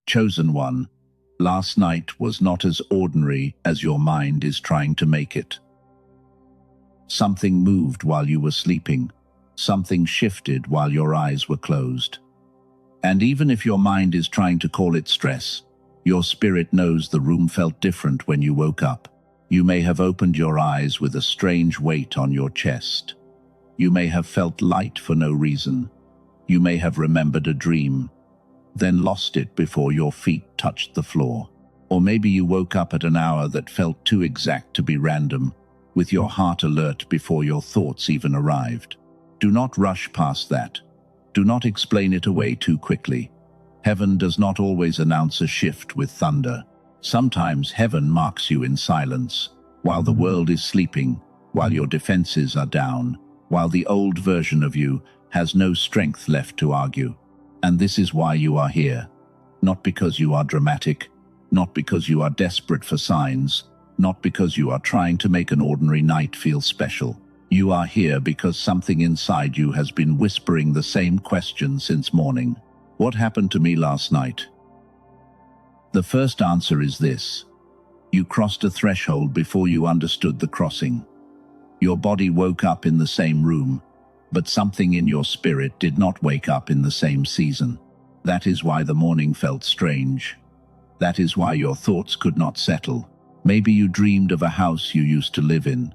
Chosen one, last night was not as ordinary as your mind is trying to make it. Something moved while you were sleeping. Something shifted while your eyes were closed. And even if your mind is trying to call it stress, your spirit knows the room felt different when you woke up. You may have opened your eyes with a strange weight on your chest. You may have felt light for no reason. You may have remembered a dream, then lost it before your feet touched the floor. Or maybe you woke up at an hour that felt too exact to be random, with your heart alert before your thoughts even arrived. Do not rush past that. Do not explain it away too quickly. Heaven does not always announce a shift with thunder. Sometimes heaven marks you in silence, while the world is sleeping, while your defenses are down, while the old version of you has no strength left to argue. And this is why you are here. Not because you are dramatic, not because you are desperate for signs, not because you are trying to make an ordinary night feel special. You are here because something inside you has been whispering the same question since morning. What happened to me last night? The first answer is this: you crossed a threshold before you understood the crossing. Your body woke up in the same room, but something in your spirit did not wake up in the same season. That is why the morning felt strange. That is why your thoughts could not settle. Maybe you dreamed of a house you used to live in.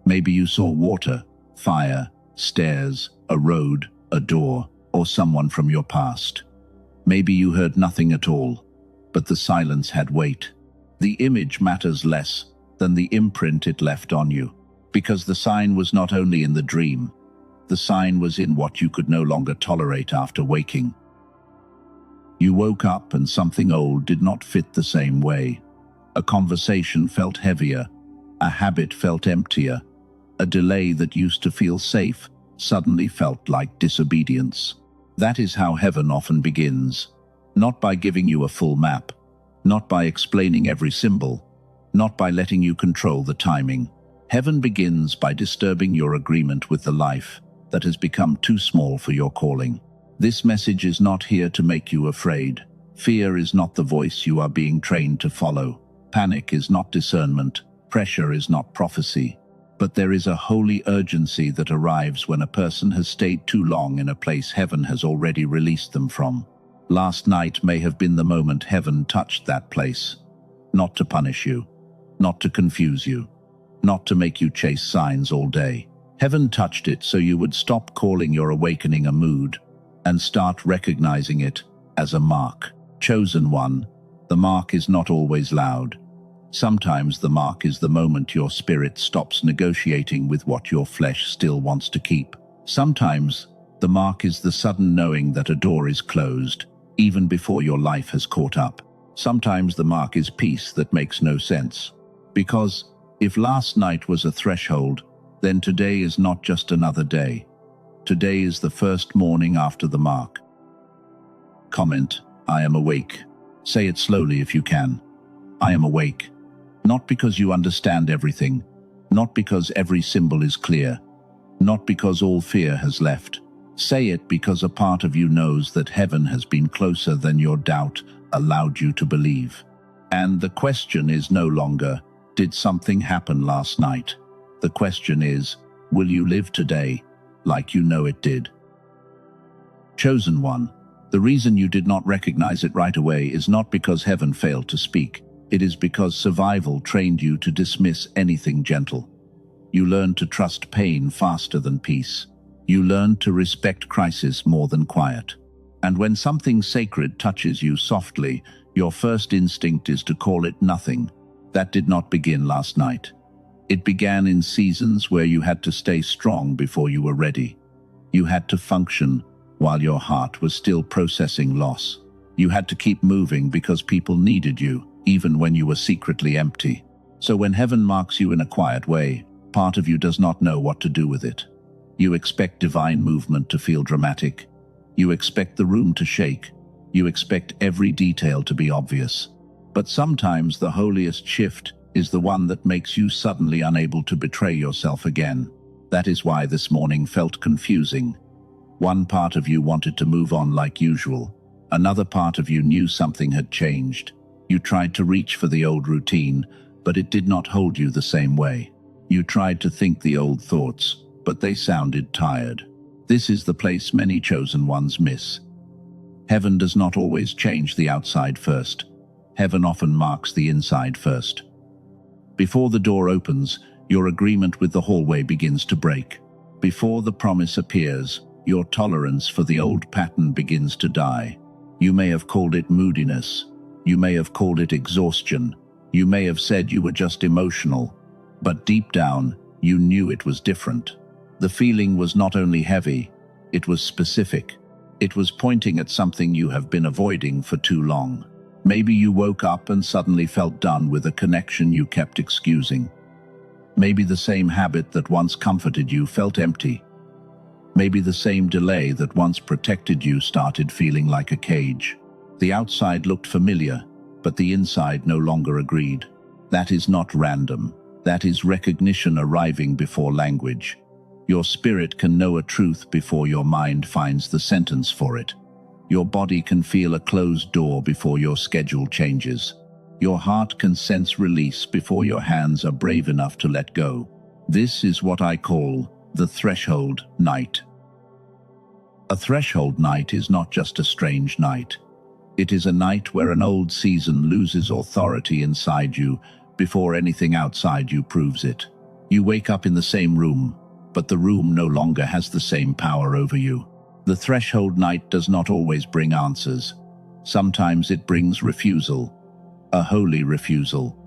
Maybe you saw water, fire, stairs, a road, a door, or someone from your past. Maybe you heard nothing at all, but the silence had weight. The image matters less than the imprint it left on you, because the sign was not only in the dream, the sign was in what you could no longer tolerate after waking. You woke up and something old did not fit the same way. A conversation felt heavier, a habit felt emptier, a delay that used to feel safe suddenly felt like disobedience. That is how heaven often begins, not by giving you a full map, not by explaining every symbol, not by letting you control the timing. Heaven begins by disturbing your agreement with the life that has become too small for your calling. This message is not here to make you afraid. Fear is not the voice you are being trained to follow. Panic is not discernment. Pressure is not prophecy. But there is a holy urgency that arrives when a person has stayed too long in a place heaven has already released them from. Last night may have been the moment heaven touched that place. Not to punish you, not to confuse you, not to make you chase signs all day. Heaven touched it so you would stop calling your awakening a mood and start recognizing it as a mark. Chosen one, the mark is not always loud. Sometimes the mark is the moment your spirit stops negotiating with what your flesh still wants to keep. Sometimes the mark is the sudden knowing that a door is closed, even before your life has caught up. Sometimes the mark is peace that makes no sense. Because if last night was a threshold, then today is not just another day. Today is the first morning after the mark. Comment: I am awake. Say it slowly if you can. I am awake. Not because you understand everything, not because every symbol is clear, not because all fear has left. Say it because a part of you knows that heaven has been closer than your doubt allowed you to believe. And the question is no longer, did something happen last night? The question is, will you live today like you know it did? Chosen one, the reason you did not recognize it right away is not because heaven failed to speak. It is because survival trained you to dismiss anything gentle. You learned to trust pain faster than peace. You learned to respect crisis more than quiet. And when something sacred touches you softly, your first instinct is to call it nothing. That did not begin last night. It began in seasons where you had to stay strong before you were ready. You had to function while your heart was still processing loss. You had to keep moving because people needed you, even when you were secretly empty. So when heaven marks you in a quiet way, part of you does not know what to do with it. You expect divine movement to feel dramatic. You expect the room to shake. You expect every detail to be obvious. But sometimes the holiest shift is the one that makes you suddenly unable to betray yourself again. That is why this morning felt confusing. One part of you wanted to move on like usual. Another part of you knew something had changed. You tried to reach for the old routine, but it did not hold you the same way. You tried to think the old thoughts, but they sounded tired. This is the place many chosen ones miss. Heaven does not always change the outside first. Heaven often marks the inside first. Before the door opens, your agreement with the hallway begins to break. Before the promise appears, your tolerance for the old pattern begins to die. You may have called it moodiness. You may have called it exhaustion. You may have said you were just emotional. But deep down, you knew it was different. The feeling was not only heavy, it was specific. It was pointing at something you have been avoiding for too long. Maybe you woke up and suddenly felt done with a connection you kept excusing. Maybe the same habit that once comforted you felt empty. Maybe the same delay that once protected you started feeling like a cage. The outside looked familiar, but the inside no longer agreed. That is not random. That is recognition arriving before language. Your spirit can know a truth before your mind finds the sentence for it. Your body can feel a closed door before your schedule changes. Your heart can sense release before your hands are brave enough to let go. This is what I call the threshold night. A threshold night is not just a strange night. It is a night where an old season loses authority inside you before anything outside you proves it. You wake up in the same room, but the room no longer has the same power over you. The threshold night does not always bring answers. Sometimes it brings refusal, a holy refusal.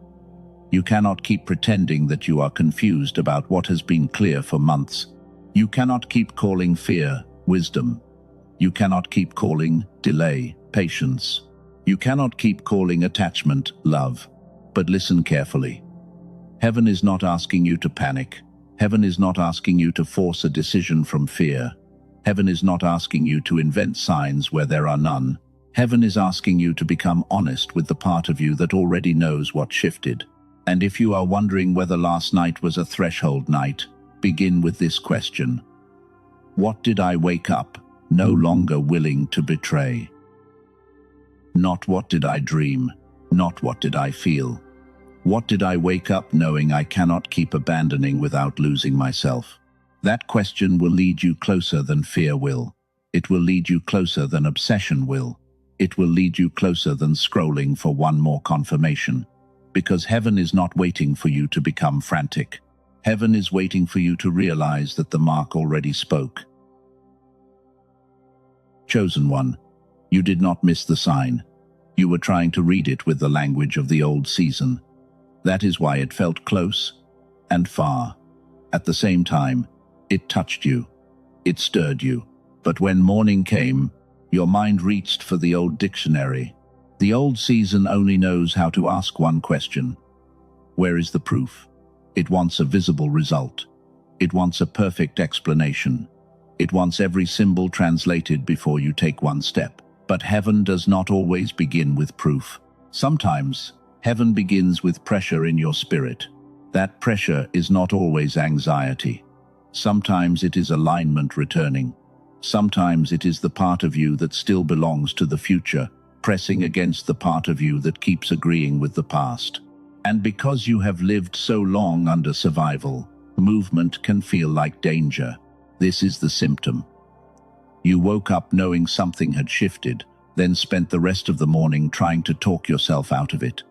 You cannot keep pretending that you are confused about what has been clear for months. You cannot keep calling fear wisdom. You cannot keep calling delay patience. You cannot keep calling attachment love. But listen carefully. Heaven is not asking you to panic. Heaven is not asking you to force a decision from fear. Heaven is not asking you to invent signs where there are none. Heaven is asking you to become honest with the part of you that already knows what shifted. And if you are wondering whether last night was a threshold night, begin with this question. What did I wake up no longer willing to betray? Not what did I dream, not what did I feel. What did I wake up knowing I cannot keep abandoning without losing myself? That question will lead you closer than fear will. It will lead you closer than obsession will. It will lead you closer than scrolling for one more confirmation. Because heaven is not waiting for you to become frantic. Heaven is waiting for you to realize that the mark already spoke. Chosen one, you did not miss the sign. You were trying to read it with the language of the old season. That is why it felt close and far. At the same time, it touched you. It stirred you. But when morning came, your mind reached for the old dictionary. The old season only knows how to ask one question. Where is the proof? It wants a visible result. It wants a perfect explanation. It wants every symbol translated before you take one step. But heaven does not always begin with proof. Sometimes, heaven begins with pressure in your spirit. That pressure is not always anxiety. Sometimes it is alignment returning. Sometimes it is the part of you that still belongs to the future, pressing against the part of you that keeps agreeing with the past. And because you have lived so long under survival, movement can feel like danger. This is the symptom. You woke up knowing something had shifted, then spent the rest of the morning trying to talk yourself out of it.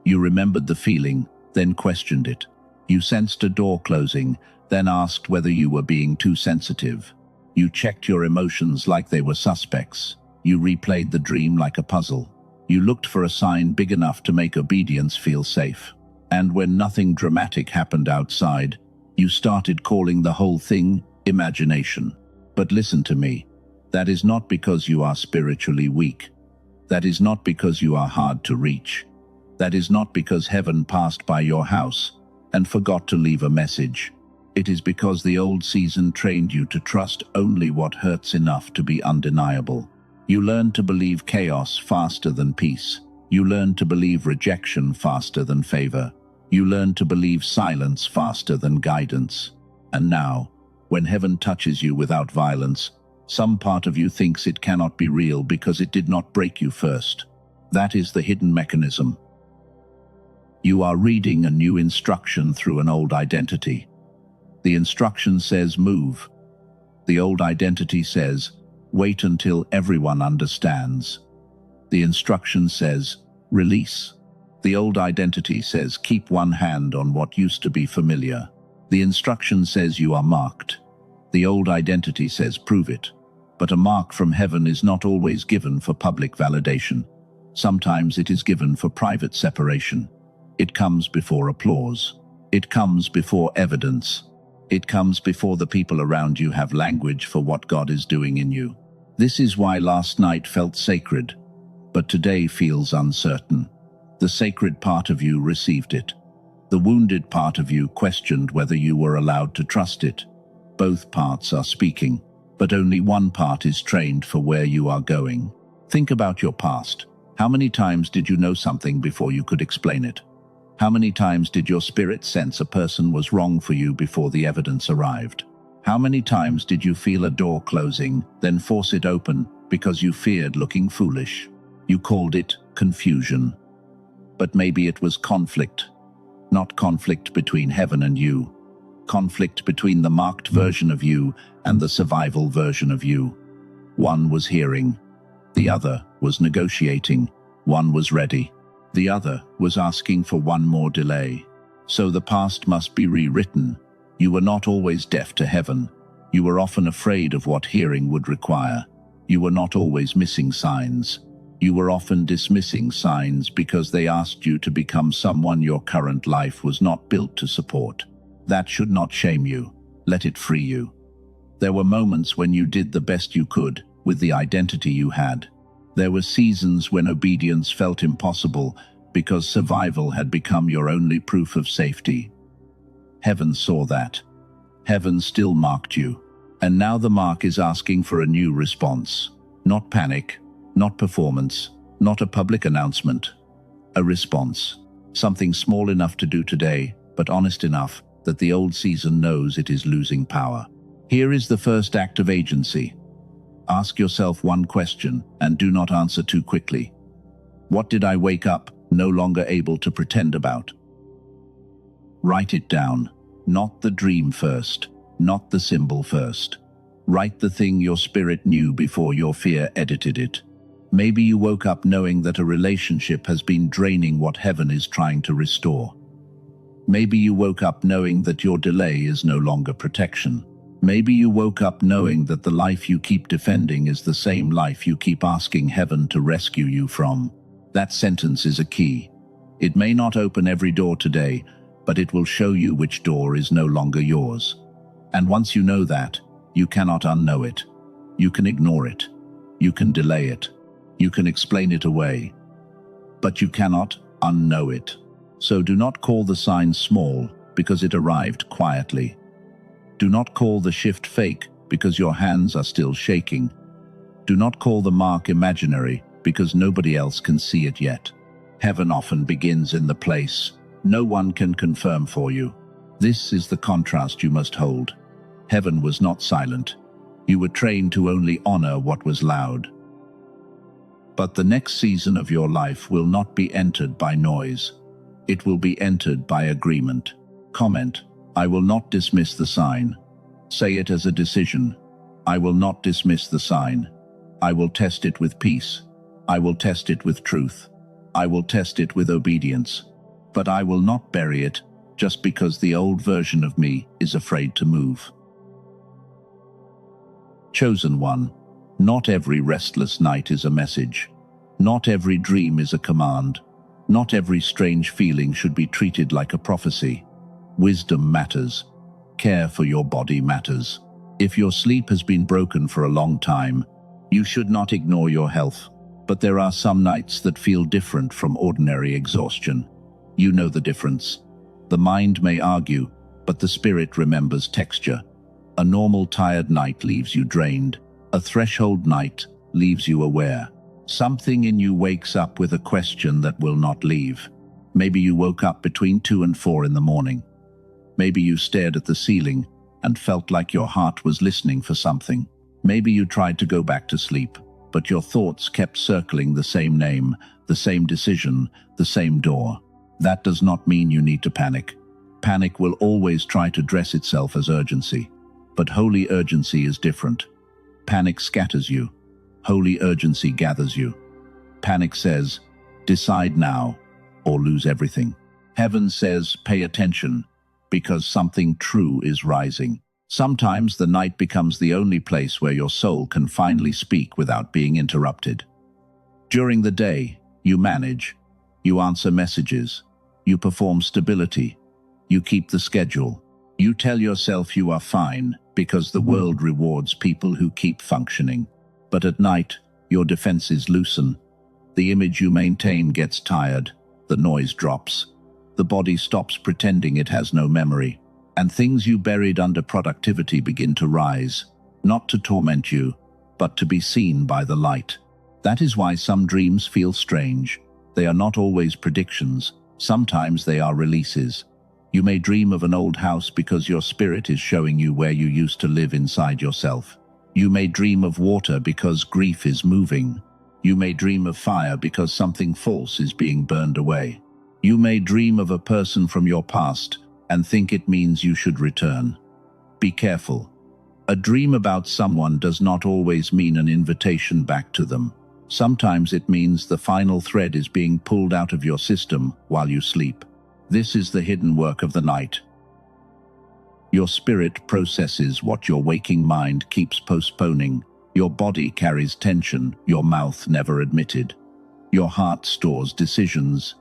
You remembered the feeling, then questioned it. You sensed a door closing, then asked whether you were being too sensitive. You checked your emotions like they were suspects. You replayed the dream like a puzzle. You looked for a sign big enough to make obedience feel safe. And when nothing dramatic happened outside, you started calling the whole thing imagination. But listen to me. That is not because you are spiritually weak. That is not because you are hard to reach. That is not because heaven passed by your house and forgot to leave a message. It is because the old season trained you to trust only what hurts enough to be undeniable. You learned to believe chaos faster than peace. You learned to believe rejection faster than favor. You learned to believe silence faster than guidance. And now, when heaven touches you without violence, Some part of you thinks it cannot be real because it did not break you first. That is the hidden mechanism. You are reading a new instruction through an old identity. The instruction says move. The old identity says wait until everyone understands. The instruction says release. The old identity says keep one hand on what used to be familiar. The instruction says you are marked. The old identity says prove it. But a mark from heaven is not always given for public validation. Sometimes it is given for private separation. It comes before applause. It comes before evidence. It comes before the people around you have language for what God is doing in you. This is why last night felt sacred, but today feels uncertain. The sacred part of you received it. The wounded part of you questioned whether you were allowed to trust it. Both parts are speaking, but only one part is trained for where you are going. Think about your past. How many times did you know something before you could explain it? How many times did your spirit sense a person was wrong for you before the evidence arrived? How many times did you feel a door closing, then force it open because you feared looking foolish? You called it confusion. But maybe it was conflict. Not conflict between heaven and you. Conflict between the marked version of you and the survival version of you. One was hearing. The other was negotiating. One was ready. The other was asking for one more delay. So the past must be rewritten. You were not always deaf to heaven. You were often afraid of what hearing would require. You were not always missing signs. You were often dismissing signs because they asked you to become someone your current life was not built to support. That should not shame you. Let it free you. There were moments when you did the best you could with the identity you had. There were seasons when obedience felt impossible because survival had become your only proof of safety. Heaven saw that. Heaven still marked you. And now the mark is asking for a new response. Not panic, not performance, not a public announcement. A response. Something small enough to do today, but honest enough that the old season knows it is losing power. Here is the first act of agency. Ask yourself one question and do not answer too quickly. What did I wake up no longer able to pretend about? Write it down. Not the dream first, not the symbol first. Write the thing your spirit knew before your fear edited it. Maybe you woke up knowing that a relationship has been draining what heaven is trying to restore. Maybe you woke up knowing that your delay is no longer protection. Maybe you woke up knowing that the life you keep defending is the same life you keep asking heaven to rescue you from. That sentence is a key. It may not open every door today, but it will show you which door is no longer yours. And once you know that, you cannot unknow it. You can ignore it. You can delay it. You can explain it away. But you cannot unknow it. So do not call the sign small because it arrived quietly. Do not call the shift fake because your hands are still shaking. Do not call the mark imaginary because nobody else can see it yet. Heaven often begins in the place no one can confirm for you. This is the contrast you must hold. Heaven was not silent. You were trained to only honor what was loud. But the next season of your life will not be entered by noise. It will be entered by agreement. Comment, I will not dismiss the sign. Say it as a decision. I will not dismiss the sign. I will test it with peace. I will test it with truth. I will test it with obedience. But I will not bury it just because the old version of me is afraid to move. Chosen one, not every restless night is a message. Not every dream is a command. Not every strange feeling should be treated like a prophecy. Wisdom matters. Care for your body matters. If your sleep has been broken for a long time, you should not ignore your health. But there are some nights that feel different from ordinary exhaustion. You know the difference. The mind may argue, but the spirit remembers texture. A normal tired night leaves you drained. A threshold night leaves you aware. Something in you wakes up with a question that will not leave. Maybe you woke up between 2 and 4 in the morning. Maybe you stared at the ceiling and felt like your heart was listening for something. Maybe you tried to go back to sleep, but your thoughts kept circling the same name, the same decision, the same door. That does not mean you need to panic. Panic will always try to dress itself as urgency. But holy urgency is different. Panic scatters you. Holy urgency gathers you. Panic says, decide now, or lose everything. Heaven says, pay attention, because something true is rising. Sometimes the night becomes the only place where your soul can finally speak without being interrupted. During the day, you manage, you answer messages, you perform stability, you keep the schedule. You tell yourself you are fine because the world rewards people who keep functioning. But at night, your defenses loosen. The image you maintain gets tired, the noise drops, the body stops pretending it has no memory, and things you buried under productivity begin to rise, not to torment you, but to be seen by the light. That is why some dreams feel strange. They are not always predictions. Sometimes they are releases. You may dream of an old house because your spirit is showing you where you used to live inside yourself. You may dream of water because grief is moving. You may dream of fire because something false is being burned away. You may dream of a person from your past and think it means you should return. Be careful. A dream about someone does not always mean an invitation back to them. Sometimes it means the final thread is being pulled out of your system while you sleep. This is the hidden work of the night. Your spirit processes what your waking mind keeps postponing. Your body carries tension your mouth never admitted. Your heart stores decisions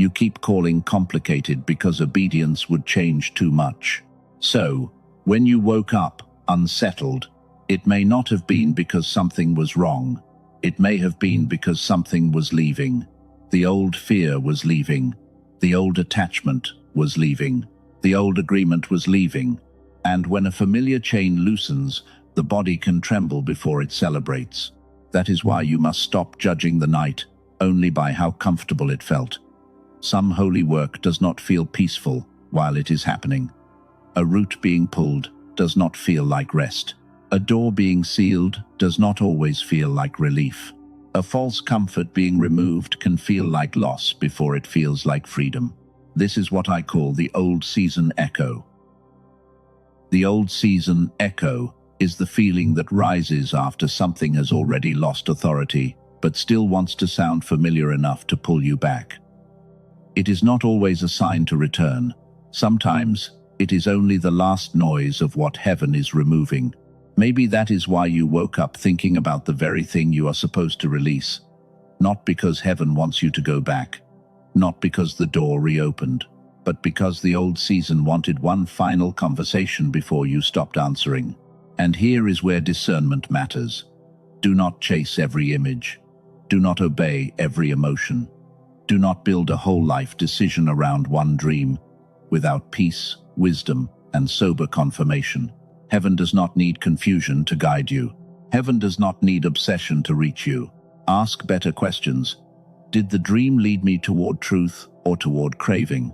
you keep calling complicated because obedience would change too much. So, when you woke up unsettled, it may not have been because something was wrong. It may have been because something was leaving. The old fear was leaving. The old attachment was leaving. The old agreement was leaving. And when a familiar chain loosens, the body can tremble before it celebrates. That is why you must stop judging the night only by how comfortable it felt. Some holy work does not feel peaceful while it is happening. A root being pulled does not feel like rest. A door being sealed does not always feel like relief. A false comfort being removed can feel like loss before it feels like freedom. This is what I call the old season echo. The old season echo is the feeling that rises after something has already lost authority, but still wants to sound familiar enough to pull you back. It is not always a sign to return. Sometimes it is only the last noise of what heaven is removing. Maybe that is why you woke up thinking about the very thing you are supposed to release. Not because heaven wants you to go back. Not because the door reopened. But because the old season wanted one final conversation before you stopped answering. And here is where discernment matters. Do not chase every image. Do not obey every emotion. Do not build a whole life decision around one dream without peace, wisdom, and sober confirmation. Heaven does not need confusion to guide you. Heaven does not need obsession to reach you. Ask better questions. Did the dream lead me toward truth or toward craving?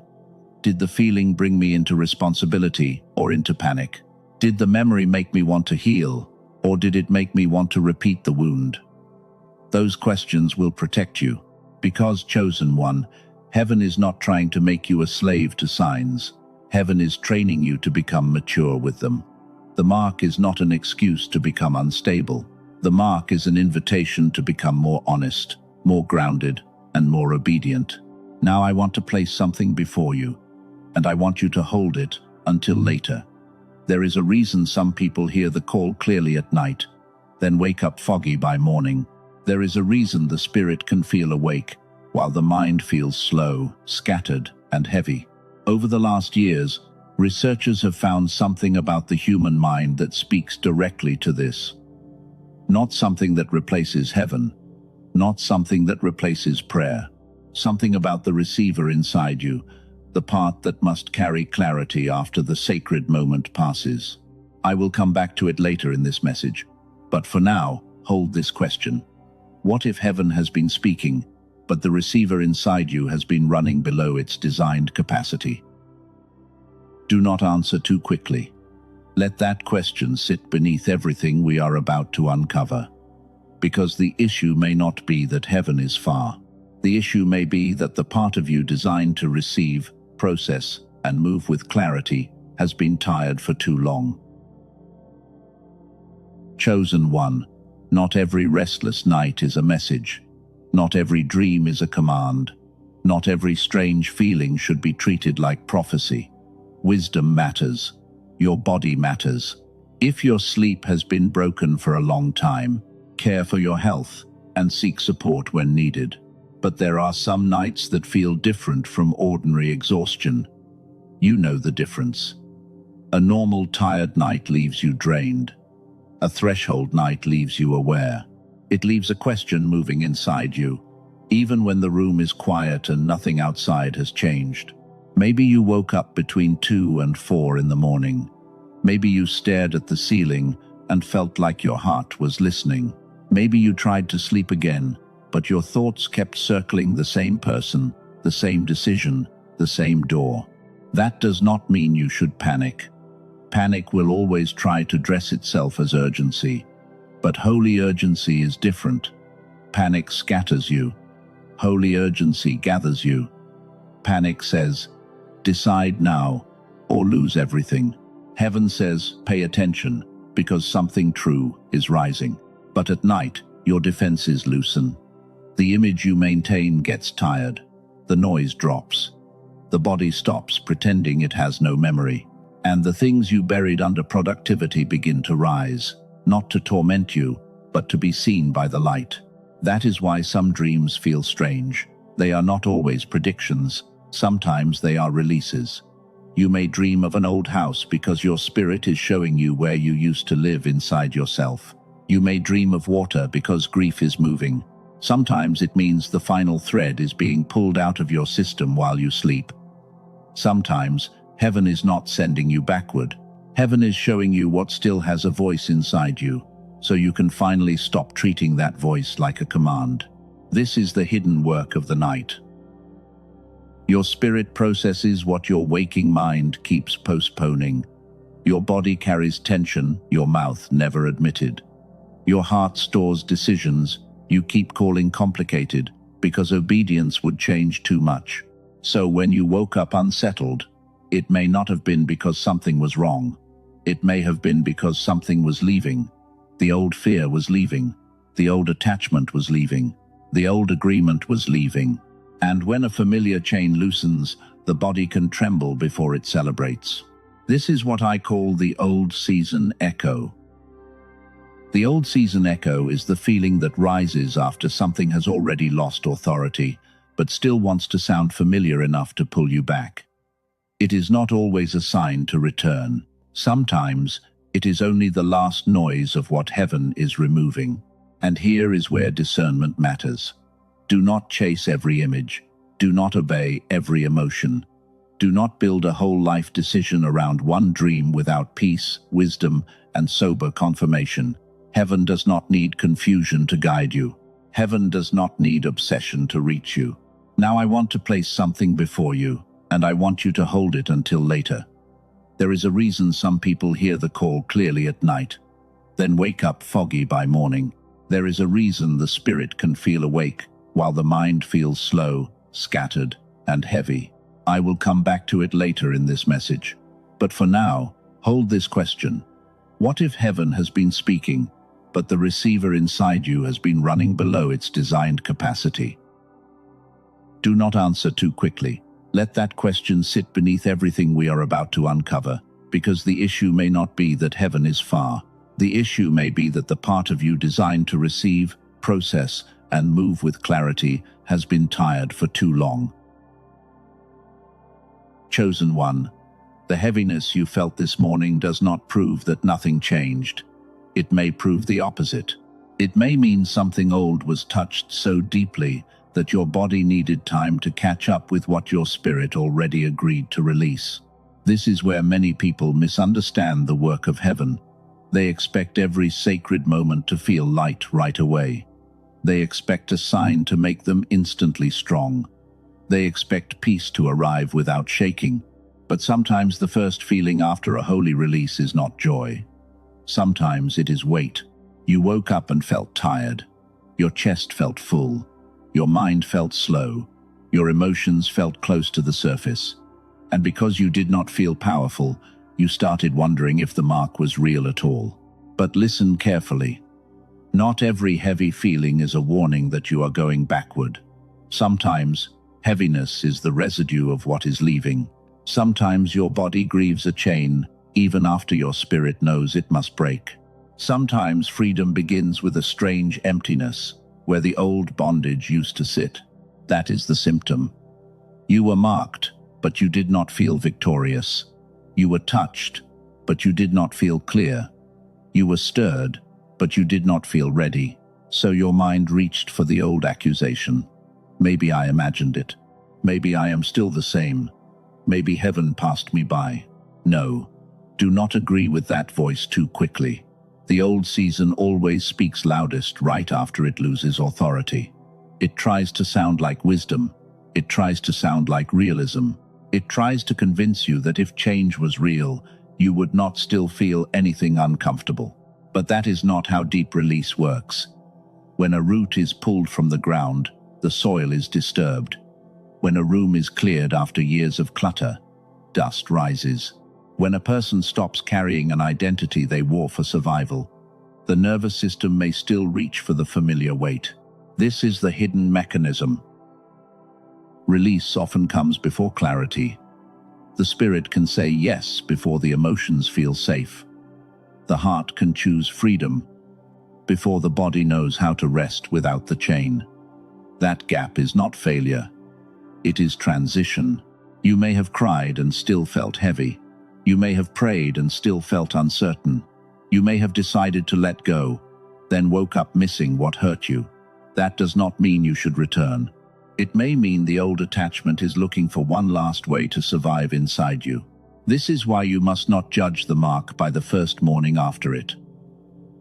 Did the feeling bring me into responsibility or into panic? Did the memory make me want to heal, or did it make me want to repeat the wound? Those questions will protect you. Because, chosen one, heaven is not trying to make you a slave to signs. Heaven is training you to become mature with them. The mark is not an excuse to become unstable. The mark is an invitation to become more honest, more grounded, and more obedient. Now I want to place something before you, and I want you to hold it until later. There is a reason some people hear the call clearly at night, then wake up foggy by morning. There is a reason the spirit can feel awake, while the mind feels slow, scattered, and heavy. Over the last years, researchers have found something about the human mind that speaks directly to this. Not something that replaces heaven, not something that replaces prayer. Something about the receiver inside you, the part that must carry clarity after the sacred moment passes. I will come back to it later in this message, but for now, hold this question. What if heaven has been speaking, but the receiver inside you has been running below its designed capacity? Do not answer too quickly. Let that question sit beneath everything we are about to uncover. Because the issue may not be that heaven is far. The issue may be that the part of you designed to receive, process, and move with clarity has been tired for too long. Chosen one, not every restless night is a message. Not every dream is a command. Not every strange feeling should be treated like prophecy. Wisdom matters. Your body matters. If your sleep has been broken for a long time, care for your health and seek support when needed. But there are some nights that feel different from ordinary exhaustion. You know the difference. A normal tired night leaves you drained. A threshold night leaves you aware. It leaves a question moving inside you, even when the room is quiet and nothing outside has changed. Maybe you woke up between 2 and 4 in the morning. Maybe you stared at the ceiling and felt like your heart was listening. Maybe you tried to sleep again, but your thoughts kept circling the same person, the same decision, the same door. That does not mean you should panic. Panic will always try to dress itself as urgency. But holy urgency is different. Panic scatters you. Holy urgency gathers you. Panic says, decide now, or lose everything. Heaven says, pay attention, because something true is rising. But at night, your defenses loosen. The image you maintain gets tired. The noise drops. The body stops pretending it has no memory. And the things you buried under productivity begin to rise, not to torment you, but to be seen by the light. That is why some dreams feel strange. They are not always predictions. Sometimes they are releases. You may dream of an old house because your spirit is showing you where you used to live inside yourself. You may dream of water because grief is moving. Sometimes it means the final thread is being pulled out of your system while you sleep. Sometimes heaven is not sending you backward. Heaven is showing you what still has a voice inside you, so you can finally stop treating that voice like a command. This is the hidden work of the night. Your spirit processes what your waking mind keeps postponing. Your body carries tension your mouth never admitted. Your heart stores decisions you keep calling complicated because obedience would change too much. So when you woke up unsettled, it may not have been because something was wrong. It may have been because something was leaving. The old fear was leaving. The old attachment was leaving. The old agreement was leaving. And when a familiar chain loosens, the body can tremble before it celebrates. This is what I call the old season echo. The old season echo is the feeling that rises after something has already lost authority, but still wants to sound familiar enough to pull you back. It is not always a sign to return. Sometimes it is only the last noise of what heaven is removing. And here is where discernment matters. Do not chase every image. Do not obey every emotion. Do not build a whole life decision around one dream without peace, wisdom, and sober confirmation. Heaven does not need confusion to guide you. Heaven does not need obsession to reach you. Now I want to place something before you, and I want you to hold it until later. There is a reason some people hear the call clearly at night, then wake up foggy by morning. There is a reason the spirit can feel awake, while the mind feels slow, scattered, and heavy. I will come back to it later in this message. But for now, hold this question. What if heaven has been speaking, but the receiver inside you has been running below its designed capacity? Do not answer too quickly. Let that question sit beneath everything we are about to uncover, because the issue may not be that heaven is far. The issue may be that the part of you designed to receive, process, and move with clarity has been tired for too long. Chosen one, the heaviness you felt this morning does not prove that nothing changed. It may prove the opposite. It may mean something old was touched so deeply that your body needed time to catch up with what your spirit already agreed to release. This is where many people misunderstand the work of heaven. They expect every sacred moment to feel light right away. They expect a sign to make them instantly strong. They expect peace to arrive without shaking. But sometimes the first feeling after a holy release is not joy. Sometimes it is weight. You woke up and felt tired. Your chest felt full. Your mind felt slow. Your emotions felt close to the surface. And because you did not feel powerful, you started wondering if the mark was real at all. But listen carefully. Not every heavy feeling is a warning that you are going backward. Sometimes, heaviness is the residue of what is leaving. Sometimes your body grieves a chain, even after your spirit knows it must break. Sometimes freedom begins with a strange emptiness, where the old bondage used to sit. That is the symptom. You were marked, but you did not feel victorious. You were touched, but you did not feel clear. You were stirred, but you did not feel ready. So your mind reached for the old accusation. Maybe I imagined it. Maybe I am still the same. Maybe heaven passed me by. No, do not agree with that voice too quickly. The old season always speaks loudest right after it loses authority. It tries to sound like wisdom. It tries to sound like realism. It tries to convince you that if change was real, you would not still feel anything uncomfortable. But that is not how deep release works. When a root is pulled from the ground, the soil is disturbed. When a room is cleared after years of clutter, dust rises. When a person stops carrying an identity they wore for survival, the nervous system may still reach for the familiar weight. This is the hidden mechanism. Release often comes before clarity. The spirit can say yes before the emotions feel safe. The heart can choose freedom before the body knows how to rest without the chain. That gap is not failure. It is transition. You may have cried and still felt heavy. You may have prayed and still felt uncertain. You may have decided to let go, then woke up missing what hurt you. That does not mean you should return. It may mean the old attachment is looking for one last way to survive inside you. This is why you must not judge the mark by the first morning after it.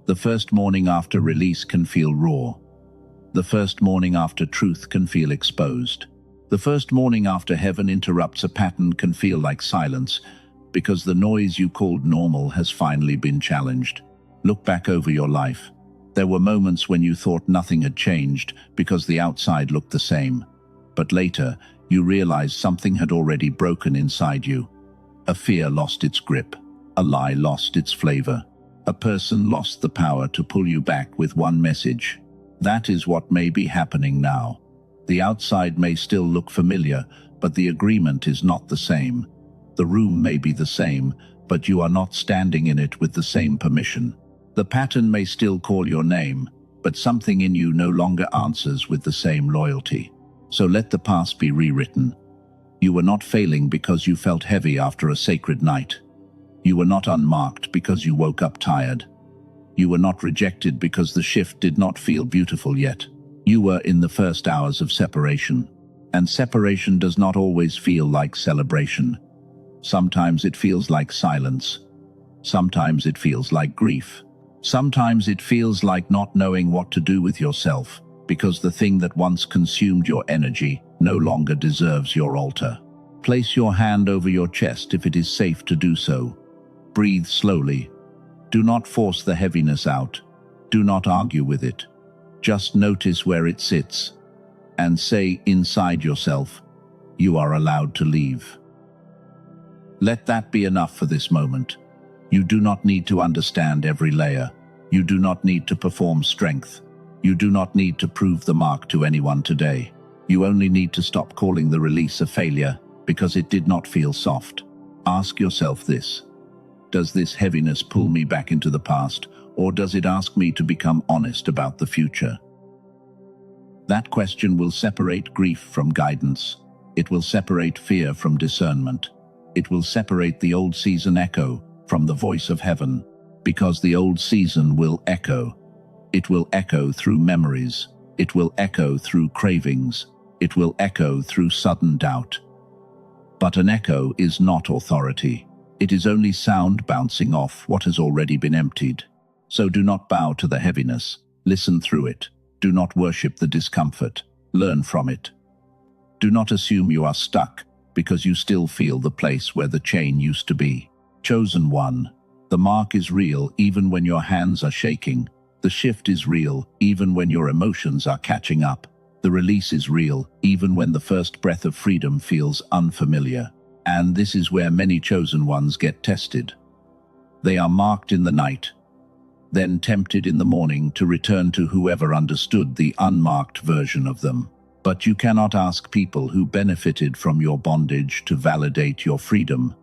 The first morning after release can feel raw. The first morning after truth can feel exposed. The first morning after heaven interrupts a pattern can feel like silence, because the noise you called normal has finally been challenged. Look back over your life. There were moments when you thought nothing had changed because the outside looked the same. But later, you realized something had already broken inside you. A fear lost its grip. A lie lost its flavor. A person lost the power to pull you back with one message. That is what may be happening now. The outside may still look familiar, but the agreement is not the same. The room may be the same, but you are not standing in it with the same permission. The pattern may still call your name, but something in you no longer answers with the same loyalty. So let the past be rewritten. You were not failing because you felt heavy after a sacred night. You were not unmarked because you woke up tired. You were not rejected because the shift did not feel beautiful yet. You were in the first hours of separation. And separation does not always feel like celebration. Sometimes it feels like silence. Sometimes it feels like grief. Sometimes it feels like not knowing what to do with yourself, because the thing that once consumed your energy no longer deserves your altar. Place your hand over your chest if it is safe to do so. Breathe slowly. Do not force the heaviness out. Do not argue with it. Just notice where it sits, and say inside yourself, you are allowed to leave. Let that be enough for this moment. You do not need to understand every layer. You do not need to perform strength. You do not need to prove the mark to anyone today. You only need to stop calling the release a failure because it did not feel soft. Ask yourself this: does this heaviness pull me back into the past, or does it ask me to become honest about the future? That question will separate grief from guidance. It will separate fear from discernment. It will separate the old season echo from the voice of heaven, because the old season will echo. It will echo through memories. It will echo through cravings. It will echo through sudden doubt. But an echo is not authority. It is only sound bouncing off what has already been emptied. So do not bow to the heaviness. Listen through it. Do not worship the discomfort. Learn from it. Do not assume you are stuck. because you still feel the place where the chain used to be. Chosen one. The mark is real even when your hands are shaking. The shift is real even when your emotions are catching up. The release is real even when the first breath of freedom feels unfamiliar. And this is where many chosen ones get tested. They are marked in the night, then tempted in the morning to return to whoever understood the unmarked version of them. But you cannot ask people who benefited from your bondage to validate your freedom.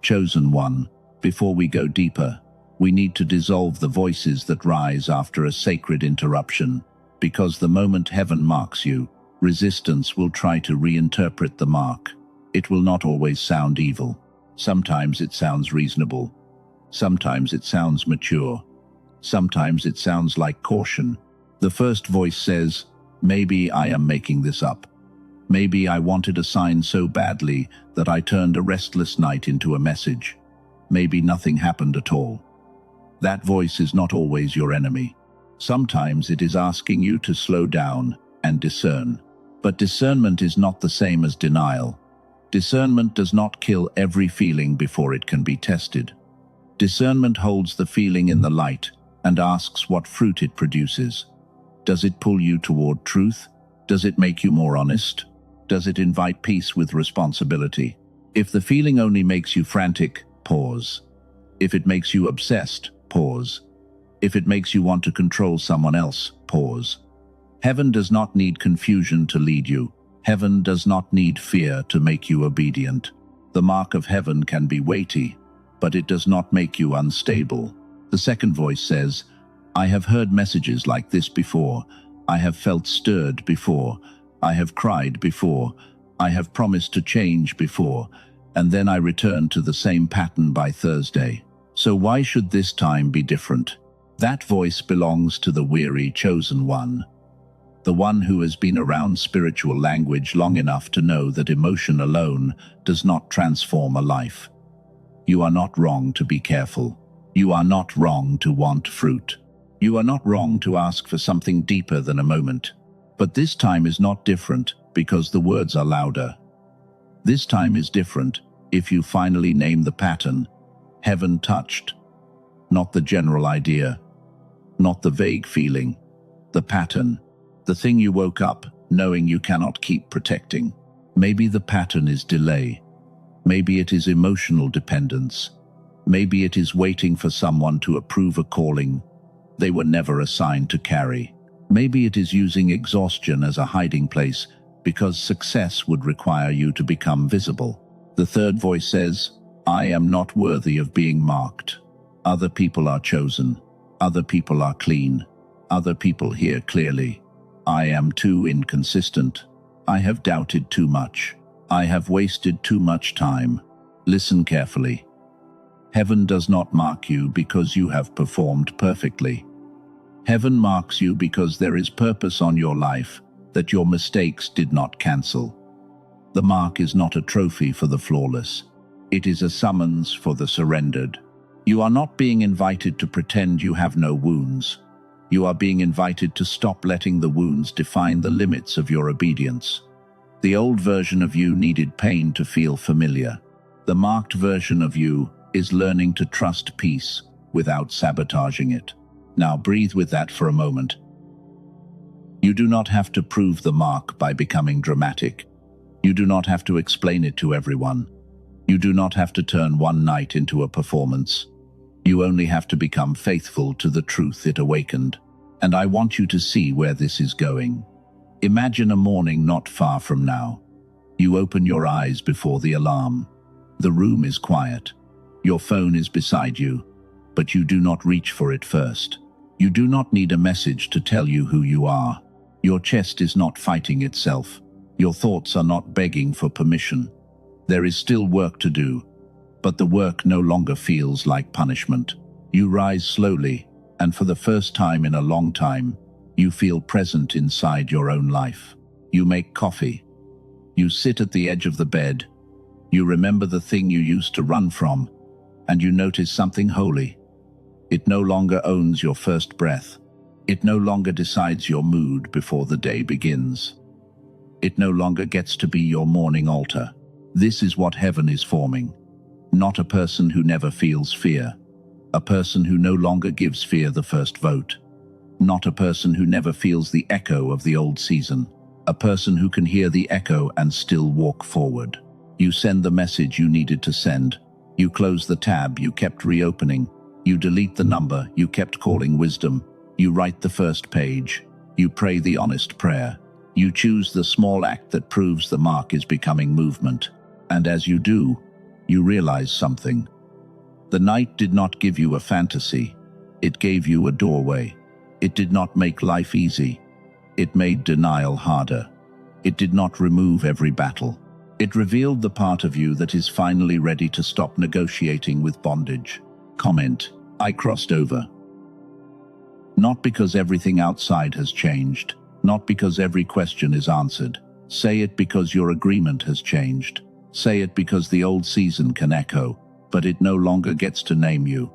Chosen one. Before we go deeper, we need to dissolve the voices that rise after a sacred interruption, because the moment heaven marks you, resistance will try to reinterpret the mark. It will not always sound evil. Sometimes it sounds reasonable. Sometimes it sounds mature. Sometimes it sounds like caution. The first voice says, maybe I am making this up. Maybe I wanted a sign so badly that I turned a restless night into a message. Maybe nothing happened at all. That voice is not always your enemy. Sometimes it is asking you to slow down and discern. But discernment is not the same as denial. Discernment does not kill every feeling before it can be tested. Discernment holds the feeling in the light and asks what fruit it produces. Does it pull you toward truth? Does it make you more honest? Does it invite peace with responsibility? If the feeling only makes you frantic, pause. If it makes you obsessed, pause. If it makes you want to control someone else, pause. Heaven does not need confusion to lead you. Heaven does not need fear to make you obedient. The mark of heaven can be weighty, but it does not make you unstable. The second voice says, I have heard messages like this before. I have felt stirred before. I have cried before. I have promised to change before. And then I return to the same pattern by Thursday. So why should this time be different? That voice belongs to the weary chosen one. The one who has been around spiritual language long enough to know that emotion alone does not transform a life. You are not wrong to be careful. You are not wrong to want fruit. You are not wrong to ask for something deeper than a moment. But this time is not different because the words are louder. This time is different if you finally name the pattern. Heaven touched. Not the general idea. Not the vague feeling. The pattern. The thing you woke up knowing you cannot keep protecting. Maybe the pattern is delay. Maybe it is emotional dependence. Maybe it is waiting for someone to approve a calling they were never assigned to carry. Maybe it is using exhaustion as a hiding place because success would require you to become visible. The third voice says, I am not worthy of being marked. Other people are chosen. Other people are clean. Other people hear clearly. I am too inconsistent. I have doubted too much. I have wasted too much time. Listen carefully. Heaven does not mark you because you have performed perfectly. Heaven marks you because there is purpose on your life that your mistakes did not cancel. The mark is not a trophy for the flawless. It is a summons for the surrendered. You are not being invited to pretend you have no wounds. You are being invited to stop letting the wounds define the limits of your obedience. The old version of you needed pain to feel familiar. The marked version of you is learning to trust peace without sabotaging it. Now breathe with that for a moment. You do not have to prove the mark by becoming dramatic. You do not have to explain it to everyone. You do not have to turn one night into a performance. You only have to become faithful to the truth it awakened. And I want you to see where this is going. Imagine a morning not far from now. You open your eyes before the alarm. The room is quiet. Your phone is beside you, but you do not reach for it first. You do not need a message to tell you who you are. Your chest is not fighting itself. Your thoughts are not begging for permission. There is still work to do, but the work no longer feels like punishment. You rise slowly, and for the first time in a long time, you feel present inside your own life. You make coffee. You sit at the edge of the bed. You remember the thing you used to run from, and you notice something holy. It no longer owns your first breath. It no longer decides your mood before the day begins. It no longer gets to be your morning altar. This is what heaven is forming. Not a person who never feels fear. A person who no longer gives fear the first vote. Not a person who never feels the echo of the old season. A person who can hear the echo and still walk forward. You send the message you needed to send. You close the tab you kept reopening. You delete the number you kept calling wisdom. You write the first page. You pray the honest prayer. You choose the small act that proves the mark is becoming movement. And as you do, you realize something. The night did not give you a fantasy. It gave you a doorway. It did not make life easy. It made denial harder. It did not remove every battle. It revealed the part of you that is finally ready to stop negotiating with bondage. Comment: I crossed over. Not because everything outside has changed. Not because every question is answered. Say it because your agreement has changed. Say it because the old season can echo, but it no longer gets to name you.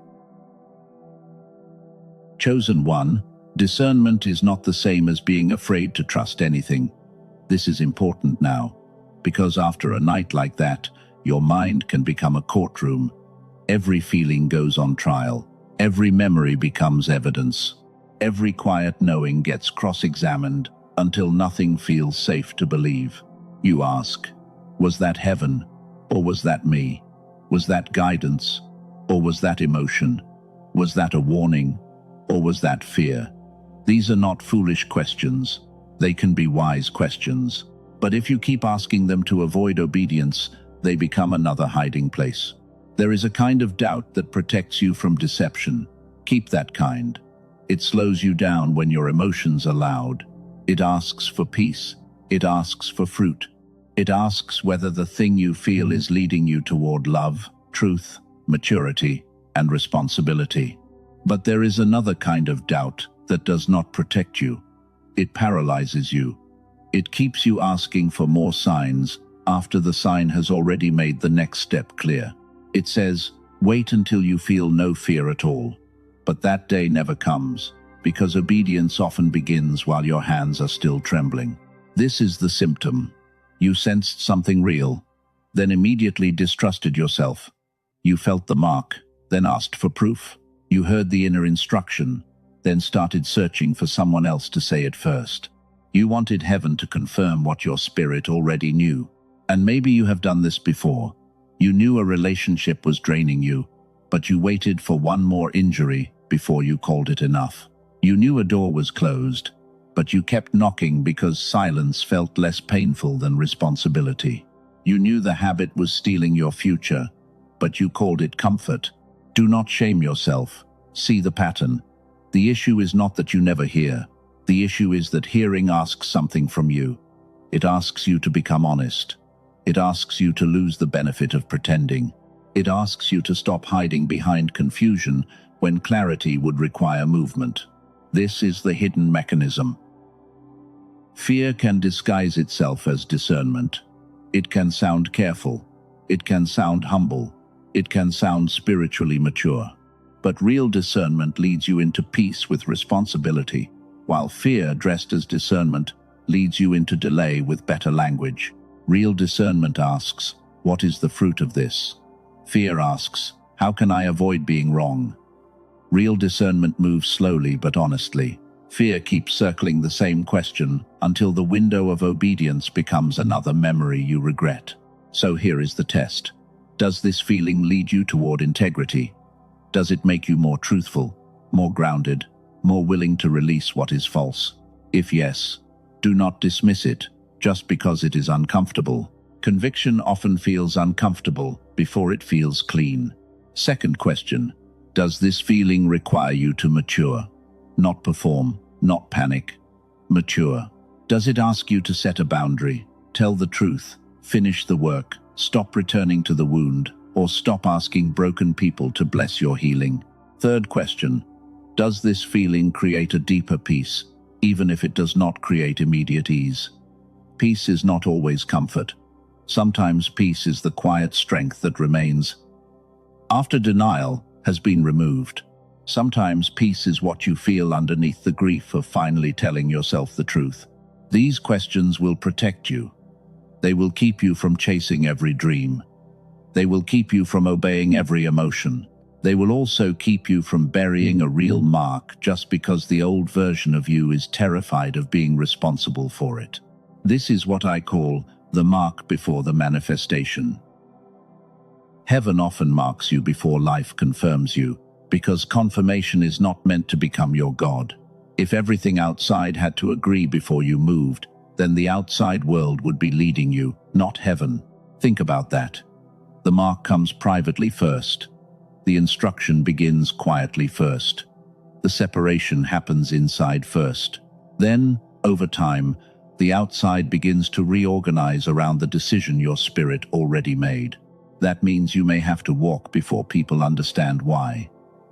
Chosen one, discernment is not the same as being afraid to trust anything. This is important now, because after a night like that, your mind can become a courtroom. Every feeling goes on trial. Every memory becomes evidence. Every quiet knowing gets cross-examined until nothing feels safe to believe. You ask, was that heaven, or was that me? Was that guidance, or was that emotion? Was that a warning, or was that fear? These are not foolish questions. They can be wise questions. But if you keep asking them to avoid obedience, they become another hiding place. There is a kind of doubt that protects you from deception. Keep that kind. It slows you down when your emotions are loud. It asks for peace. It asks for fruit. It asks whether the thing you feel is leading you toward love, truth, maturity, and responsibility. But there is another kind of doubt that does not protect you. It paralyzes you. It keeps you asking for more signs after the sign has already made the next step clear. It says, wait until you feel no fear at all. But that day never comes, because obedience often begins while your hands are still trembling. This is the symptom. You sensed something real, then immediately distrusted yourself. You felt the mark, then asked for proof. You heard the inner instruction, then started searching for someone else to say it first. You wanted heaven to confirm what your spirit already knew. And maybe you have done this before. You knew a relationship was draining you, but you waited for one more injury before you called it enough. You knew a door was closed, but you kept knocking because silence felt less painful than responsibility. You knew the habit was stealing your future, but you called it comfort. Do not shame yourself. See the pattern. The issue is not that you never hear. The issue is that hearing asks something from you. It asks you to become honest. It asks you to lose the benefit of pretending. It asks you to stop hiding behind confusion when clarity would require movement. This is the hidden mechanism. Fear can disguise itself as discernment. It can sound careful. It can sound humble. It can sound spiritually mature. But real discernment leads you into peace with responsibility, while fear, dressed as discernment, leads you into delay with better language. Real discernment asks, what is the fruit of this? Fear asks, how can I avoid being wrong? Real discernment moves slowly but honestly. Fear keeps circling the same question until the window of obedience becomes another memory you regret. So here is the test. Does this feeling lead you toward integrity? Does it make you more truthful, more grounded, more willing to release what is false? If yes, do not dismiss it just because it is uncomfortable. Conviction often feels uncomfortable before it feels clean. Second question, does this feeling require you to mature? Not perform, not panic. Mature. Does it ask you to set a boundary, tell the truth, finish the work, stop returning to the wound, or stop asking broken people to bless your healing? Third question, does this feeling create a deeper peace, even if it does not create immediate ease? Peace is not always comfort. Sometimes peace is the quiet strength that remains after denial has been removed. Sometimes peace is what you feel underneath the grief of finally telling yourself the truth. These questions will protect you. They will keep you from chasing every dream. They will keep you from obeying every emotion. They will also keep you from burying a real mark just because the old version of you is terrified of being responsible for it. This is what I call the mark before the manifestation. Heaven often marks you before life confirms you, because confirmation is not meant to become your God. If everything outside had to agree before you moved, then the outside world would be leading you, not heaven. Think about that. The mark comes privately first. The instruction begins quietly first. The separation happens inside first. Then, over time, the outside begins to reorganize around the decision your spirit already made. That means you may have to walk before people understand why.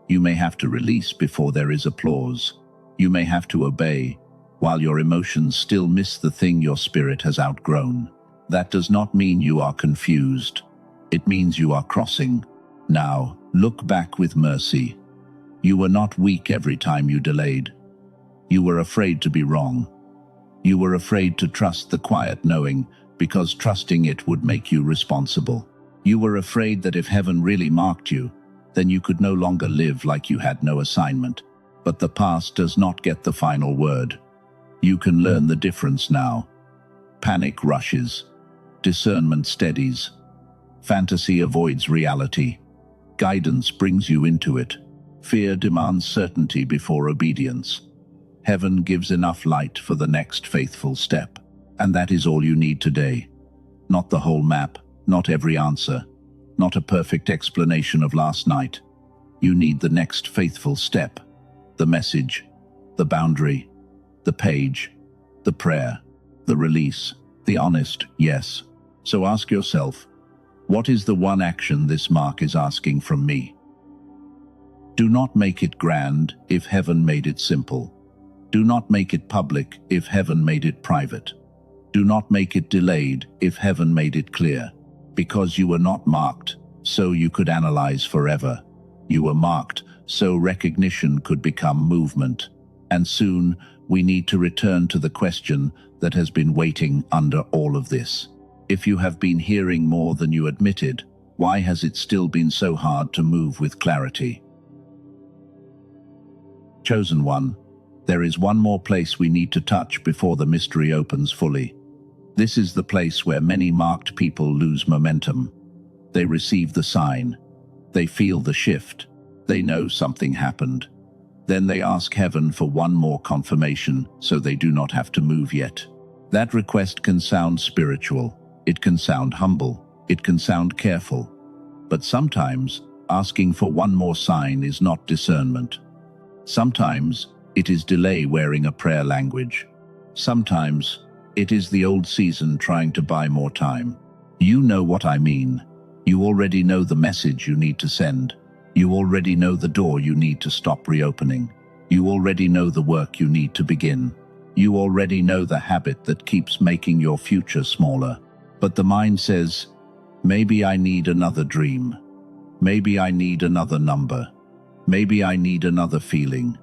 You may have to release before there is applause. You may have to obey, while your emotions still miss the thing your spirit has outgrown. That does not mean you are confused. It means you are crossing. Now, look back with mercy. You were not weak every time you delayed. You were afraid to be wrong. You were afraid to trust the quiet knowing, because trusting it would make you responsible. You were afraid that if heaven really marked you, then you could no longer live like you had no assignment. But the past does not get the final word. You can learn the difference now. Panic rushes. Discernment steadies. Fantasy avoids reality. Guidance brings you into it. Fear demands certainty before obedience. Heaven gives enough light for the next faithful step. And that is all you need today. Not the whole map, not every answer, not a perfect explanation of last night. You need the next faithful step. The message, the boundary, the page, the prayer, the release, the honest yes. So ask yourself, what is the one action this mark is asking from me? Do not make it grand if heaven made it simple. Do not make it public if heaven made it private. Do not make it delayed if heaven made it clear. Because you were not marked, so you could analyze forever. You were marked, so recognition could become movement. And soon, we need to return to the question that has been waiting under all of this. If you have been hearing more than you admitted, why has it still been so hard to move with clarity? Chosen one, there is one more place we need to touch before the mystery opens fully. This is the place where many marked people lose momentum. They receive the sign. They feel the shift. They know something happened. Then they ask heaven for one more confirmation so they do not have to move yet. That request can sound spiritual. It can sound humble. It can sound careful. But sometimes, asking for one more sign is not discernment. Sometimes, it is delay wearing a prayer language. Sometimes, it is the old season trying to buy more time. You know what I mean. You already know the message you need to send. You already know the door you need to stop reopening. You already know the work you need to begin. You already know the habit that keeps making your future smaller. But the mind says, maybe I need another dream. Maybe I need another number. Maybe I need another feeling.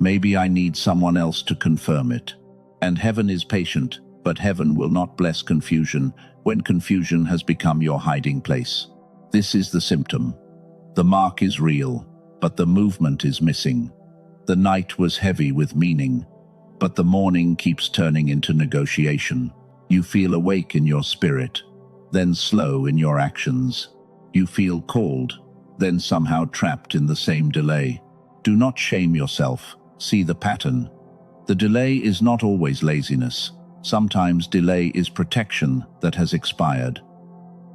Maybe I need someone else to confirm it. And heaven is patient, but heaven will not bless confusion when confusion has become your hiding place. This is the symptom. The mark is real, but the movement is missing. The night was heavy with meaning, but the morning keeps turning into negotiation. You feel awake in your spirit, then slow in your actions. You feel called, then somehow trapped in the same delay. Do not shame yourself. See the pattern. The delay is not always laziness. Sometimes delay is protection that has expired.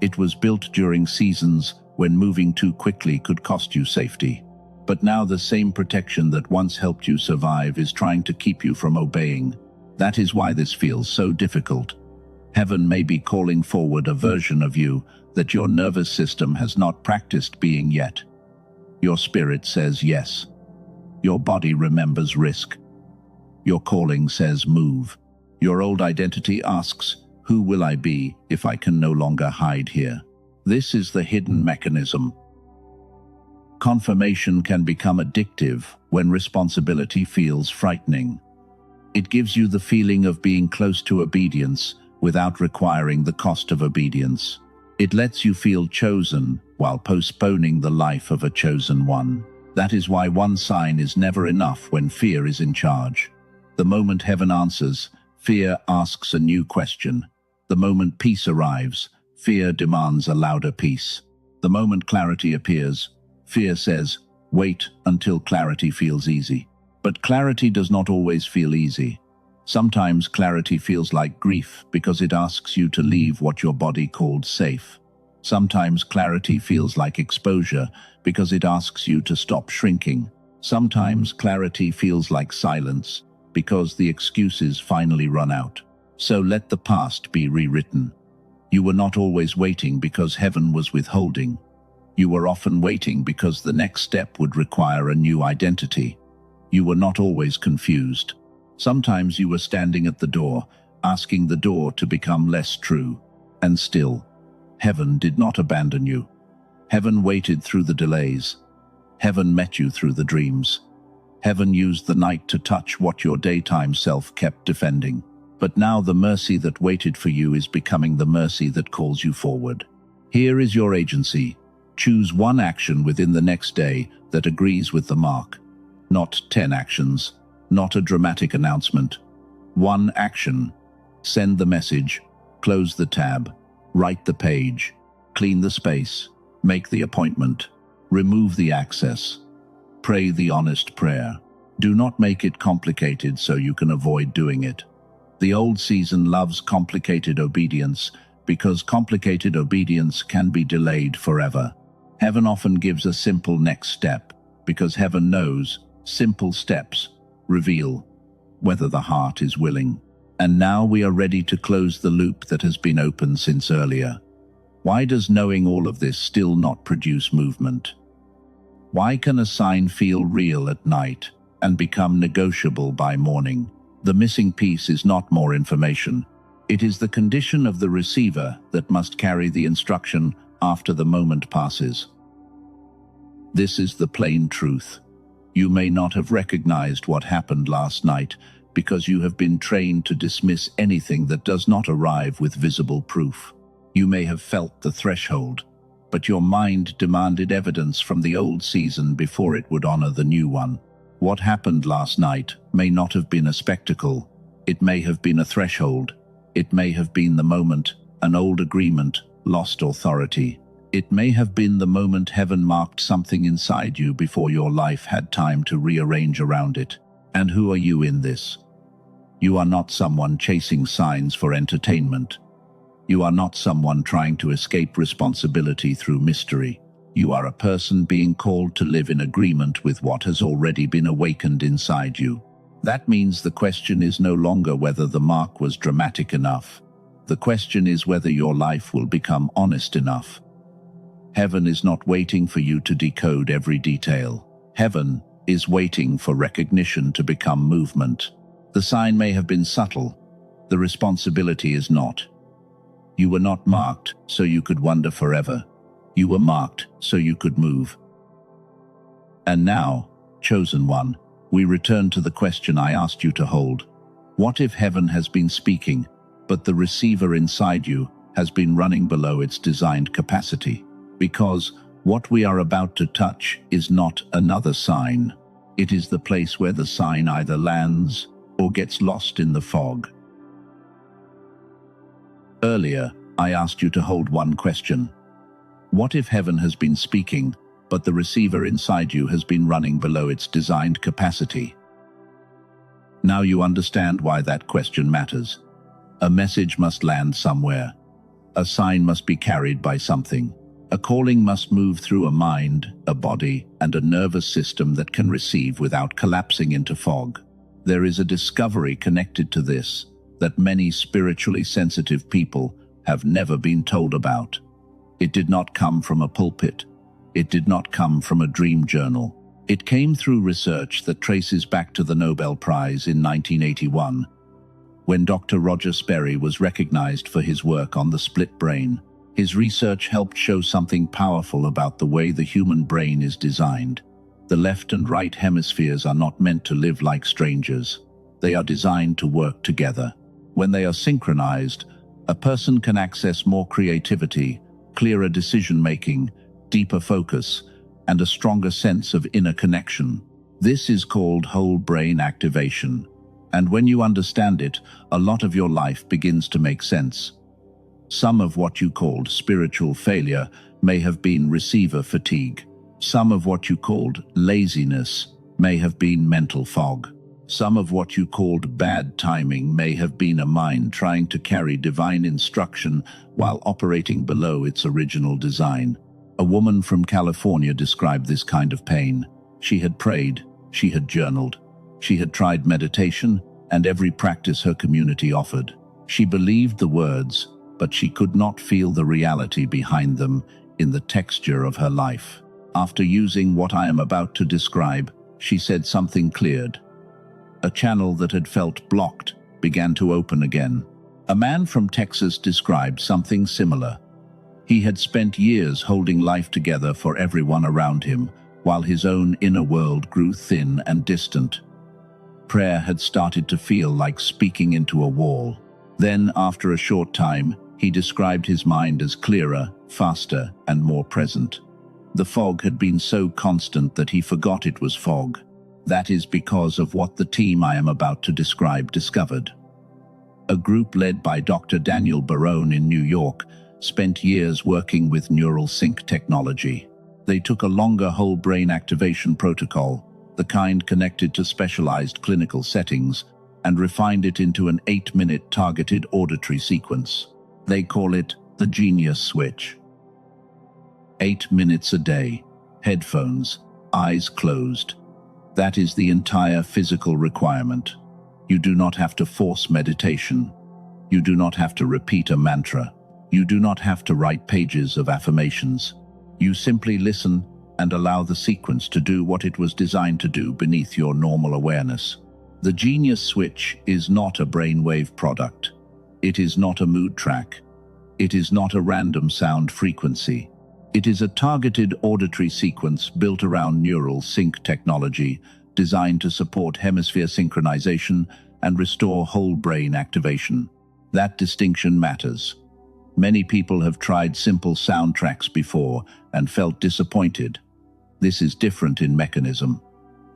It was built during seasons when moving too quickly could cost you safety. But now the same protection that once helped you survive is trying to keep you from obeying. That is why this feels so difficult. Heaven may be calling forward a version of you that your nervous system has not practiced being yet. Your spirit says yes. Your body remembers risk. Your calling says move. Your old identity asks, who will I be if I can no longer hide here? This is the hidden mechanism. Confirmation can become addictive when responsibility feels frightening. It gives you the feeling of being close to obedience without requiring the cost of obedience. It lets you feel chosen while postponing the life of a chosen one. That is why one sign is never enough when fear is in charge. The moment heaven answers, fear asks a new question. The moment peace arrives, fear demands a louder peace. The moment clarity appears, fear says, wait until clarity feels easy. But clarity does not always feel easy. Sometimes clarity feels like grief because it asks you to leave what your body called safe. Sometimes clarity feels like exposure because it asks you to stop shrinking. Sometimes clarity feels like silence because the excuses finally run out. So let the past be rewritten. You were not always waiting because heaven was withholding. You were often waiting because the next step would require a new identity. You were not always confused. Sometimes you were standing at the door, asking the door to become less true. And still, heaven did not abandon you. Heaven waited through the delays. Heaven met you through the dreams. Heaven used the night to touch what your daytime self kept defending. But now the mercy that waited for you is becoming the mercy that calls you forward. Here is your agency. Choose one action within the next day that agrees with the mark. Not 10 actions, not a dramatic announcement. One action. Send the message, close the tab, write the page, clean the space, make the appointment, remove the access. Pray the honest prayer. Do not make it complicated so you can avoid doing it. The old season loves complicated obedience because complicated obedience can be delayed forever. Heaven often gives a simple next step because heaven knows simple steps reveal whether the heart is willing. And now we are ready to close the loop that has been open since earlier. Why does knowing all of this still not produce movement? Why can a sign feel real at night and become negotiable by morning? The missing piece is not more information. It is the condition of the receiver that must carry the instruction after the moment passes. This is the plain truth. You may not have recognized what happened last night because you have been trained to dismiss anything that does not arrive with visible proof. You may have felt the threshold, but your mind demanded evidence from the old season before it would honor the new one. What happened last night may not have been a spectacle. It may have been a threshold. It may have been the moment, an old agreement, lost authority. It may have been the moment heaven marked something inside you before your life had time to rearrange around it. And who are you in this? You are not someone chasing signs for entertainment. You are not someone trying to escape responsibility through mystery. You are a person being called to live in agreement with what has already been awakened inside you. That means the question is no longer whether the mark was dramatic enough. The question is whether your life will become honest enough. Heaven is not waiting for you to decode every detail. Heaven is waiting for recognition to become movement. The sign may have been subtle. The responsibility is not. You were not marked so you could wonder forever. You were marked so you could move. And now, chosen one, we return to the question I asked you to hold. What if heaven has been speaking, but the receiver inside you has been running below its designed capacity? Because what we are about to touch is not another sign. It is the place where the sign either lands or gets lost in the fog. Earlier, I asked you to hold one question. What if heaven has been speaking, but the receiver inside you has been running below its designed capacity? Now you understand why that question matters. A message must land somewhere. A sign must be carried by something. A calling must move through a mind, a body, and a nervous system that can receive without collapsing into fog. There is a discovery connected to this that many spiritually sensitive people have never been told about. It did not come from a pulpit. It did not come from a dream journal. It came through research that traces back to the Nobel Prize in 1981, when Dr. Roger Sperry was recognized for his work on the split brain. His research helped show something powerful about the way the human brain is designed. The left and right hemispheres are not meant to live like strangers. They are designed to work together. When they are synchronized, a person can access more creativity, clearer decision-making, deeper focus, and a stronger sense of inner connection. This is called whole brain activation. And when you understand it, a lot of your life begins to make sense. Some of what you called spiritual failure may have been receiver fatigue. Some of what you called laziness may have been mental fog. Some of what you called bad timing may have been a mind trying to carry divine instruction while operating below its original design. A woman from California described this kind of pain. She had prayed, she had journaled, she had tried meditation and every practice her community offered. She believed the words, but she could not feel the reality behind them in the texture of her life. After using what I am about to describe, she said something cleared. A channel that had felt blocked began to open again. A man from Texas described something similar. He had spent years holding life together for everyone around him, while his own inner world grew thin and distant. Prayer had started to feel like speaking into a wall. Then, after a short time, he described his mind as clearer, faster, and more present. The fog had been so constant that he forgot it was fog. That is because of what the team I am about to describe discovered. A group led by Dr. Barone in New York spent years working with neural sync technology. They took a longer whole brain activation protocol, the kind connected to specialized clinical settings, and refined it into an 8-minute targeted auditory sequence. They call it the genius switch. 8 minutes a day, headphones, eyes closed. That is the entire physical requirement. You do not have to force meditation. You do not have to repeat a mantra. You do not have to write pages of affirmations. You simply listen and allow the sequence to do what it was designed to do beneath your normal awareness. The genius switch is not a brainwave product. It is not a mood track. It is not a random sound frequency. It is a targeted auditory sequence built around neural sync technology, designed to support hemisphere synchronization and restore whole brain activation. That distinction matters. Many people have tried simple soundtracks before and felt disappointed. This is different in mechanism.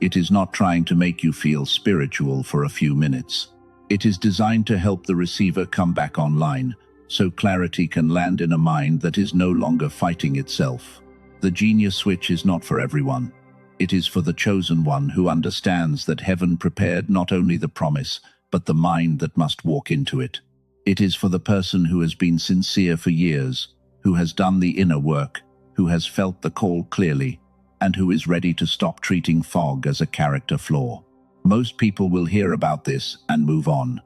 It is not trying to make you feel spiritual for a few minutes. It is designed to help the receiver come back online, so clarity can land in a mind that is no longer fighting itself. The genius switch is not for everyone. It is for the chosen one who understands that heaven prepared not only the promise, but the mind that must walk into it. It is for the person who has been sincere for years, who has done the inner work, who has felt the call clearly, and who is ready to stop treating fog as a character flaw. Most people will hear about this and move on.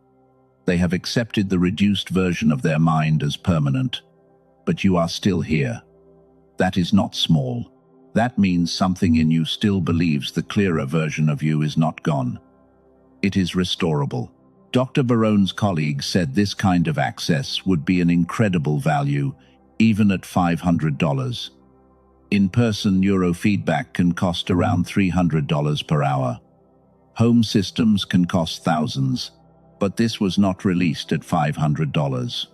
They have accepted the reduced version of their mind as permanent. But you are still here. That is not small. That means something in you still believes the clearer version of you is not gone. It is restorable. Dr. Barone's colleague said this kind of access would be an incredible value, even at $500. In-person neurofeedback can cost around $300 per hour. Home systems can cost thousands. But this was not released at $500.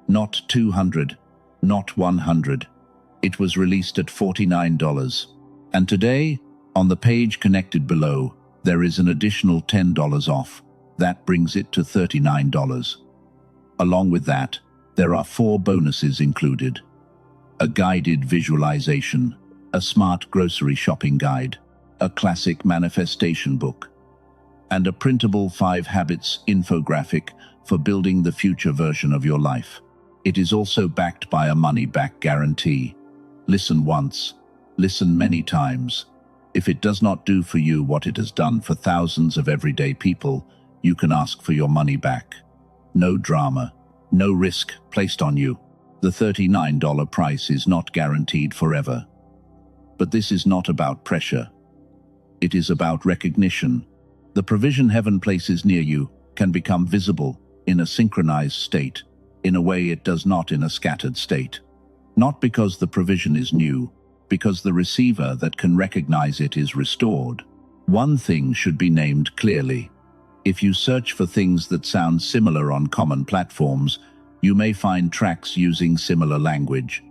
Not $200, not $100. It was released at $49. And today, on the page connected below, there is an additional $10 off. That brings it to $39. Along with that, there are 4 bonuses included. A guided visualization, a smart grocery shopping guide, a classic manifestation book, and a printable 5 habits infographic for building the future version of your life. It is also backed by a money-back guarantee. Listen once, listen many times. If it does not do for you what it has done for thousands of everyday people, you can ask for your money back. No drama, no risk placed on you. The $39 price is not guaranteed forever. But this is not about pressure. It is about recognition. The provision heaven places near you can become visible in a synchronized state, in a way it does not in a scattered state. Not because the provision is new, because the receiver that can recognize it is restored. One thing should be named clearly. If you search for things that sound similar on common platforms, you may find tracks using similar language.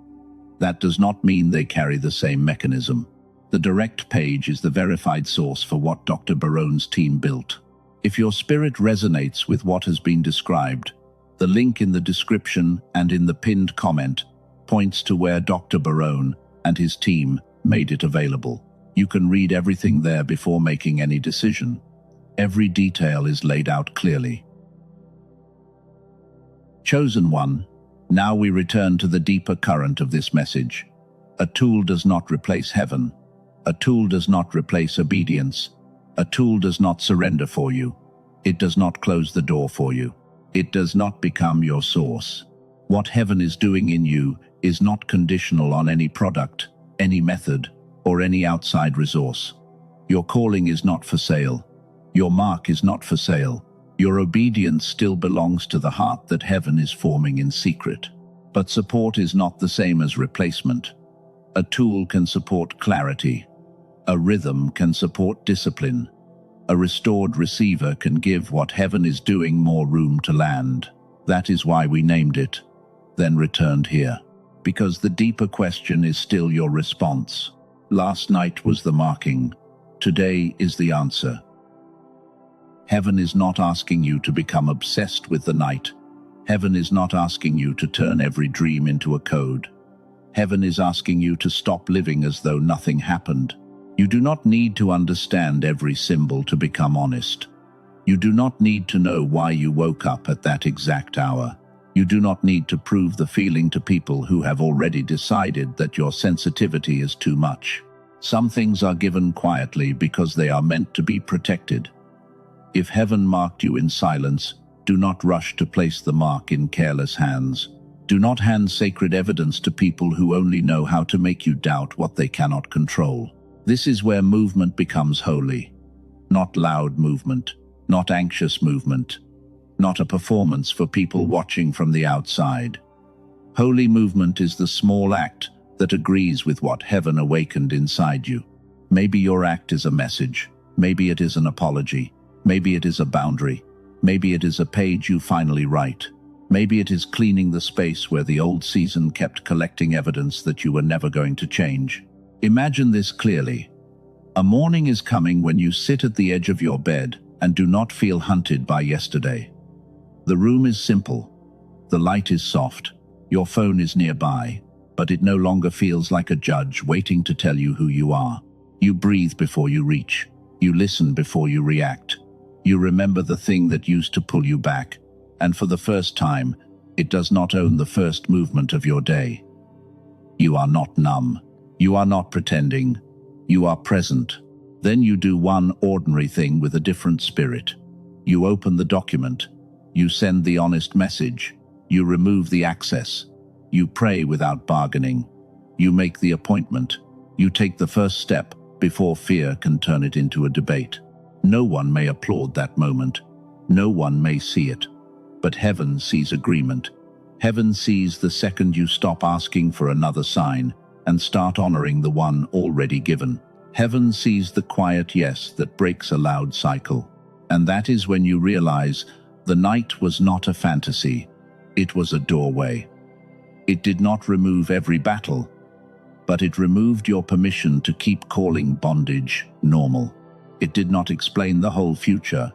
That does not mean they carry the same mechanism. The direct page is the verified source for what Dr. Barone's team built. If your spirit resonates with what has been described, the link in the description and in the pinned comment points to where Dr. Barone and his team made it available. You can read everything there before making any decision. Every detail is laid out clearly. Chosen one, now we return to the deeper current of this message. A tool does not replace heaven. A tool does not replace obedience. A tool does not surrender for you. It does not close the door for you. It does not become your source. What heaven is doing in you is not conditional on any product, any method, or any outside resource. Your calling is not for sale. Your mark is not for sale. Your obedience still belongs to the heart that heaven is forming in secret. But support is not the same as replacement. A tool can support clarity. A rhythm can support discipline. A restored receiver can give what heaven is doing more room to land. That is why we named it, then returned here. Because the deeper question is still your response. Last night was the marking. Today is the answer. Heaven is not asking you to become obsessed with the night. Heaven is not asking you to turn every dream into a code. Heaven is asking you to stop living as though nothing happened. You do not need to understand every symbol to become honest. You do not need to know why you woke up at that exact hour. You do not need to prove the feeling to people who have already decided that your sensitivity is too much. Some things are given quietly because they are meant to be protected. If heaven marked you in silence, do not rush to place the mark in careless hands. Do not hand sacred evidence to people who only know how to make you doubt what they cannot control. This is where movement becomes holy. Not loud movement, not anxious movement, not a performance for people watching from the outside. Holy movement is the small act that agrees with what heaven awakened inside you. Maybe your act is a message. Maybe it is an apology. Maybe it is a boundary. Maybe it is a page you finally write. Maybe it is cleaning the space where the old season kept collecting evidence that you were never going to change. Imagine this clearly. A morning is coming when you sit at the edge of your bed and do not feel hunted by yesterday. The room is simple. The light is soft. Your phone is nearby, but it no longer feels like a judge waiting to tell you who you are. You breathe before you reach. You listen before you react. You remember the thing that used to pull you back, and for the first time, it does not own the first movement of your day. You are not numb. You are not pretending. You are present. Then you do one ordinary thing with a different spirit. You open the document. You send the honest message. You remove the access. You pray without bargaining. You make the appointment. You take the first step before fear can turn it into a debate. No one may applaud that moment. No one may see it. But heaven sees agreement. Heaven sees the second you stop asking for another sign and start honoring the one already given. Heaven sees the quiet yes that breaks a loud cycle. And that is when you realize the night was not a fantasy. It was a doorway. It did not remove every battle, but it removed your permission to keep calling bondage normal. It did not explain the whole future,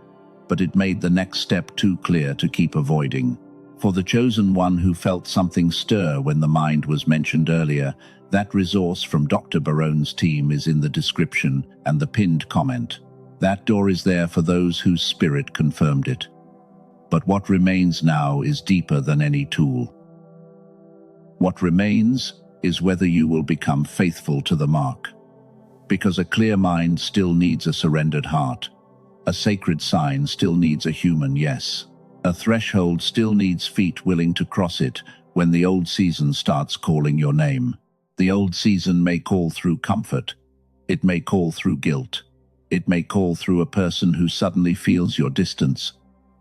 but it made the next step too clear to keep avoiding. For the chosen one who felt something stir when the mind was mentioned earlier, that resource from Dr. Barone's team is in the description and the pinned comment. That door is there for those whose spirit confirmed it. But what remains now is deeper than any tool. What remains is whether you will become faithful to the mark. Because a clear mind still needs a surrendered heart. A sacred sign still needs a human yes. A threshold still needs feet willing to cross it when the old season starts calling your name. The old season may call through comfort. It may call through guilt. It may call through a person who suddenly feels your distance.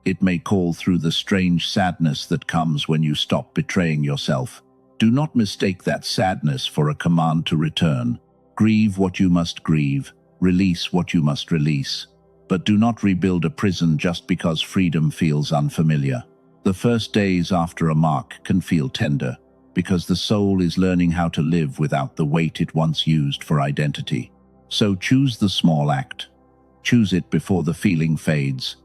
It may call through the strange sadness that comes when you stop betraying yourself. Do not mistake that sadness for a command to return. Grieve what you must grieve. Release what you must release. But do not rebuild a prison just because freedom feels unfamiliar. The first days after a mark can feel tender, because the soul is learning how to live without the weight it once used for identity. So choose the small act. Choose it before the feeling fades.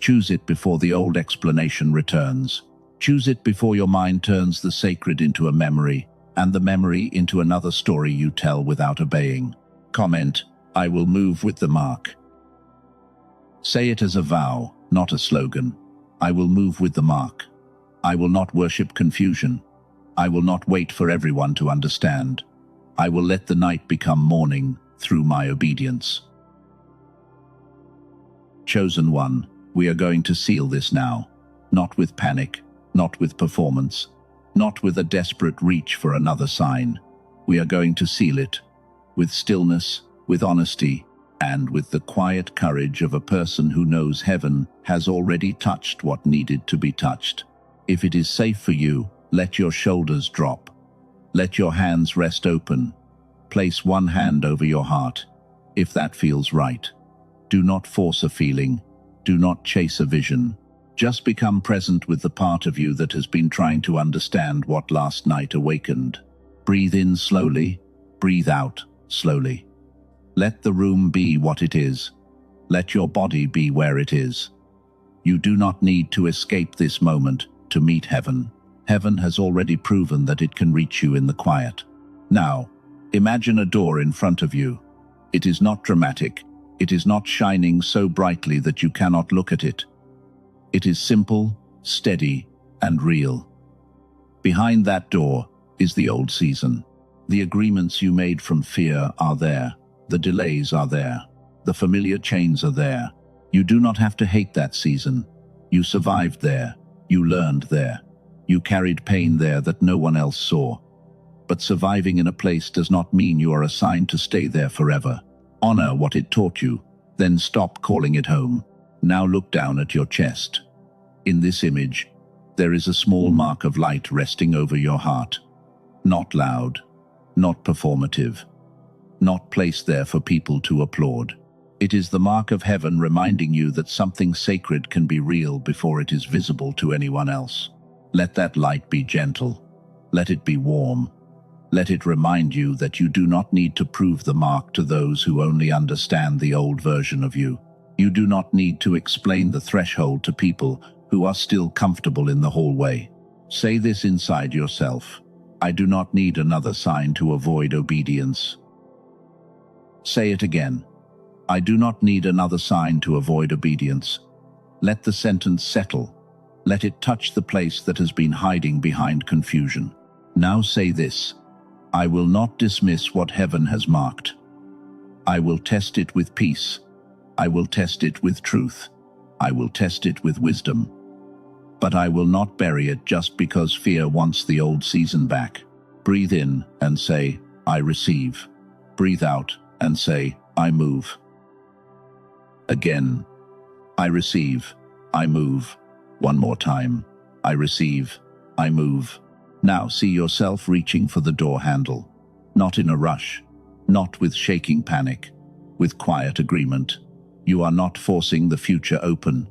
Choose it before the old explanation returns. Choose it before your mind turns the sacred into a memory, and the memory into another story you tell without obeying. Comment, I will move with the mark. Say it as a vow, not a slogan. I will move with the mark. I will not worship confusion. I will not wait for everyone to understand. I will let the night become morning through my obedience. Chosen one, we are going to seal this now. Not with panic, not with performance, not with a desperate reach for another sign. We are going to seal it with stillness, with honesty, and with the quiet courage of a person who knows heaven has already touched what needed to be touched. If it is safe for you, let your shoulders drop. Let your hands rest open. Place one hand over your heart, if that feels right. Do not force a feeling. Do not chase a vision. Just become present with the part of you that has been trying to understand what last night awakened. Breathe in slowly. Breathe out slowly. Let the room be what it is. Let your body be where it is. You do not need to escape this moment to meet heaven. Heaven has already proven that it can reach you in the quiet. Now, imagine a door in front of you. It is not dramatic. It is not shining so brightly that you cannot look at it. It is simple, steady, and real. Behind that door is the old season. The agreements you made from fear are there. The delays are there. The familiar chains are there. You do not have to hate that season. You survived there. You learned there. You carried pain there that no one else saw. But surviving in a place does not mean you are assigned to stay there forever. Honor what it taught you, then stop calling it home. Now look down at your chest. In this image, there is a small mark of light resting over your heart. Not loud, not performative, not placed there for people to applaud. It is the mark of heaven reminding you that something sacred can be real before it is visible to anyone else. Let that light be gentle. Let it be warm. Let it remind you that you do not need to prove the mark to those who only understand the old version of you. You do not need to explain the threshold to people who are still comfortable in the hallway. Say this inside yourself. I do not need another sign to avoid obedience. Say it again. I do not need another sign to avoid obedience. Let the sentence settle. Let it touch the place that has been hiding behind confusion. Now say this. I will not dismiss what heaven has marked. I will test it with peace. I will test it with truth. I will test it with wisdom. But I will not bury it just because fear wants the old season back. Breathe in and say, I receive. Breathe out and say, I move. Again, I receive. I move. One more time. I receive. I move. Now see yourself reaching for the door handle. Not in a rush. Not with shaking panic. With quiet agreement. You are not forcing the future open.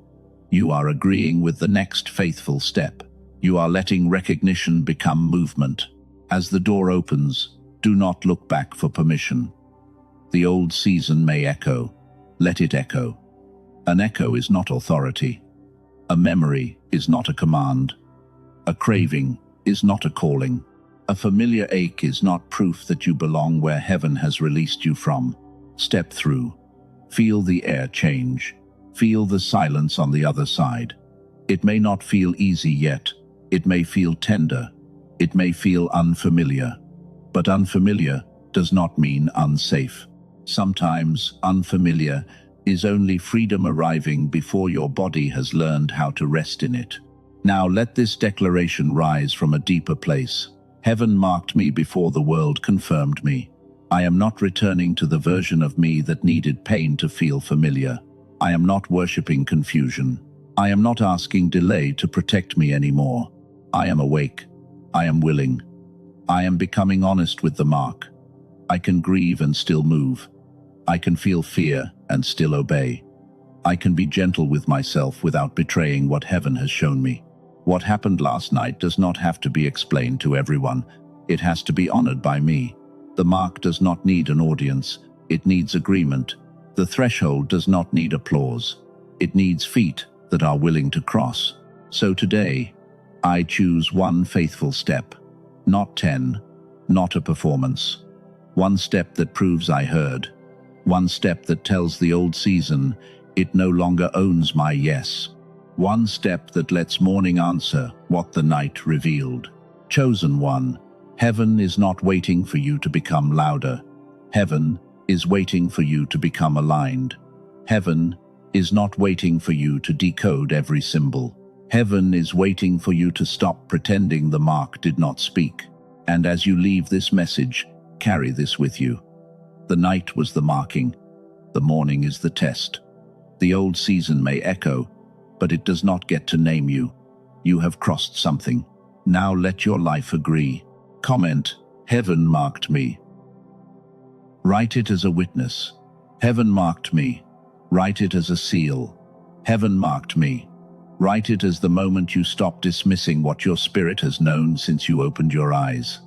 You are agreeing with the next faithful step. You are letting recognition become movement. As the door opens, do not look back for permission. The old season may echo. Let it echo. An echo is not authority. A memory is not a command. A craving is not a calling. A familiar ache is not proof that you belong where heaven has released you from. Step through. Feel the air change. Feel the silence on the other side. It may not feel easy yet. It may feel tender. It may feel unfamiliar. But unfamiliar does not mean unsafe. Sometimes unfamiliar is only freedom arriving before your body has learned how to rest in it. Now let this declaration rise from a deeper place. Heaven marked me before the world confirmed me. I am not returning to the version of me that needed pain to feel familiar. I am not worshipping confusion. I am not asking delay to protect me anymore. I am awake. I am willing. I am becoming honest with the mark. I can grieve and still move. I can feel fear and still obey. I can be gentle with myself without betraying what heaven has shown me. What happened last night does not have to be explained to everyone. It has to be honored by me. The mark does not need an audience. It needs agreement. The threshold does not need applause. It needs feet that are willing to cross. So today, I choose one faithful step. Not 10, not a performance. One step that proves I heard. One step that tells the old season it no longer owns my yes. One step that lets morning answer what the night revealed. Chosen one, heaven is not waiting for you to become louder. Heaven is waiting for you to become aligned. Heaven is not waiting for you to decode every symbol. Heaven is waiting for you to stop pretending the mark did not speak. And as you leave this message, carry this with you. The night was the marking. The morning is the test. The old season may echo, but it does not get to name you. You have crossed something. Now let your life agree. Comment, heaven marked me. Write it as a witness. Heaven marked me. Write it as a seal. Heaven marked me. Write it as the moment you stop dismissing what your spirit has known since you opened your eyes.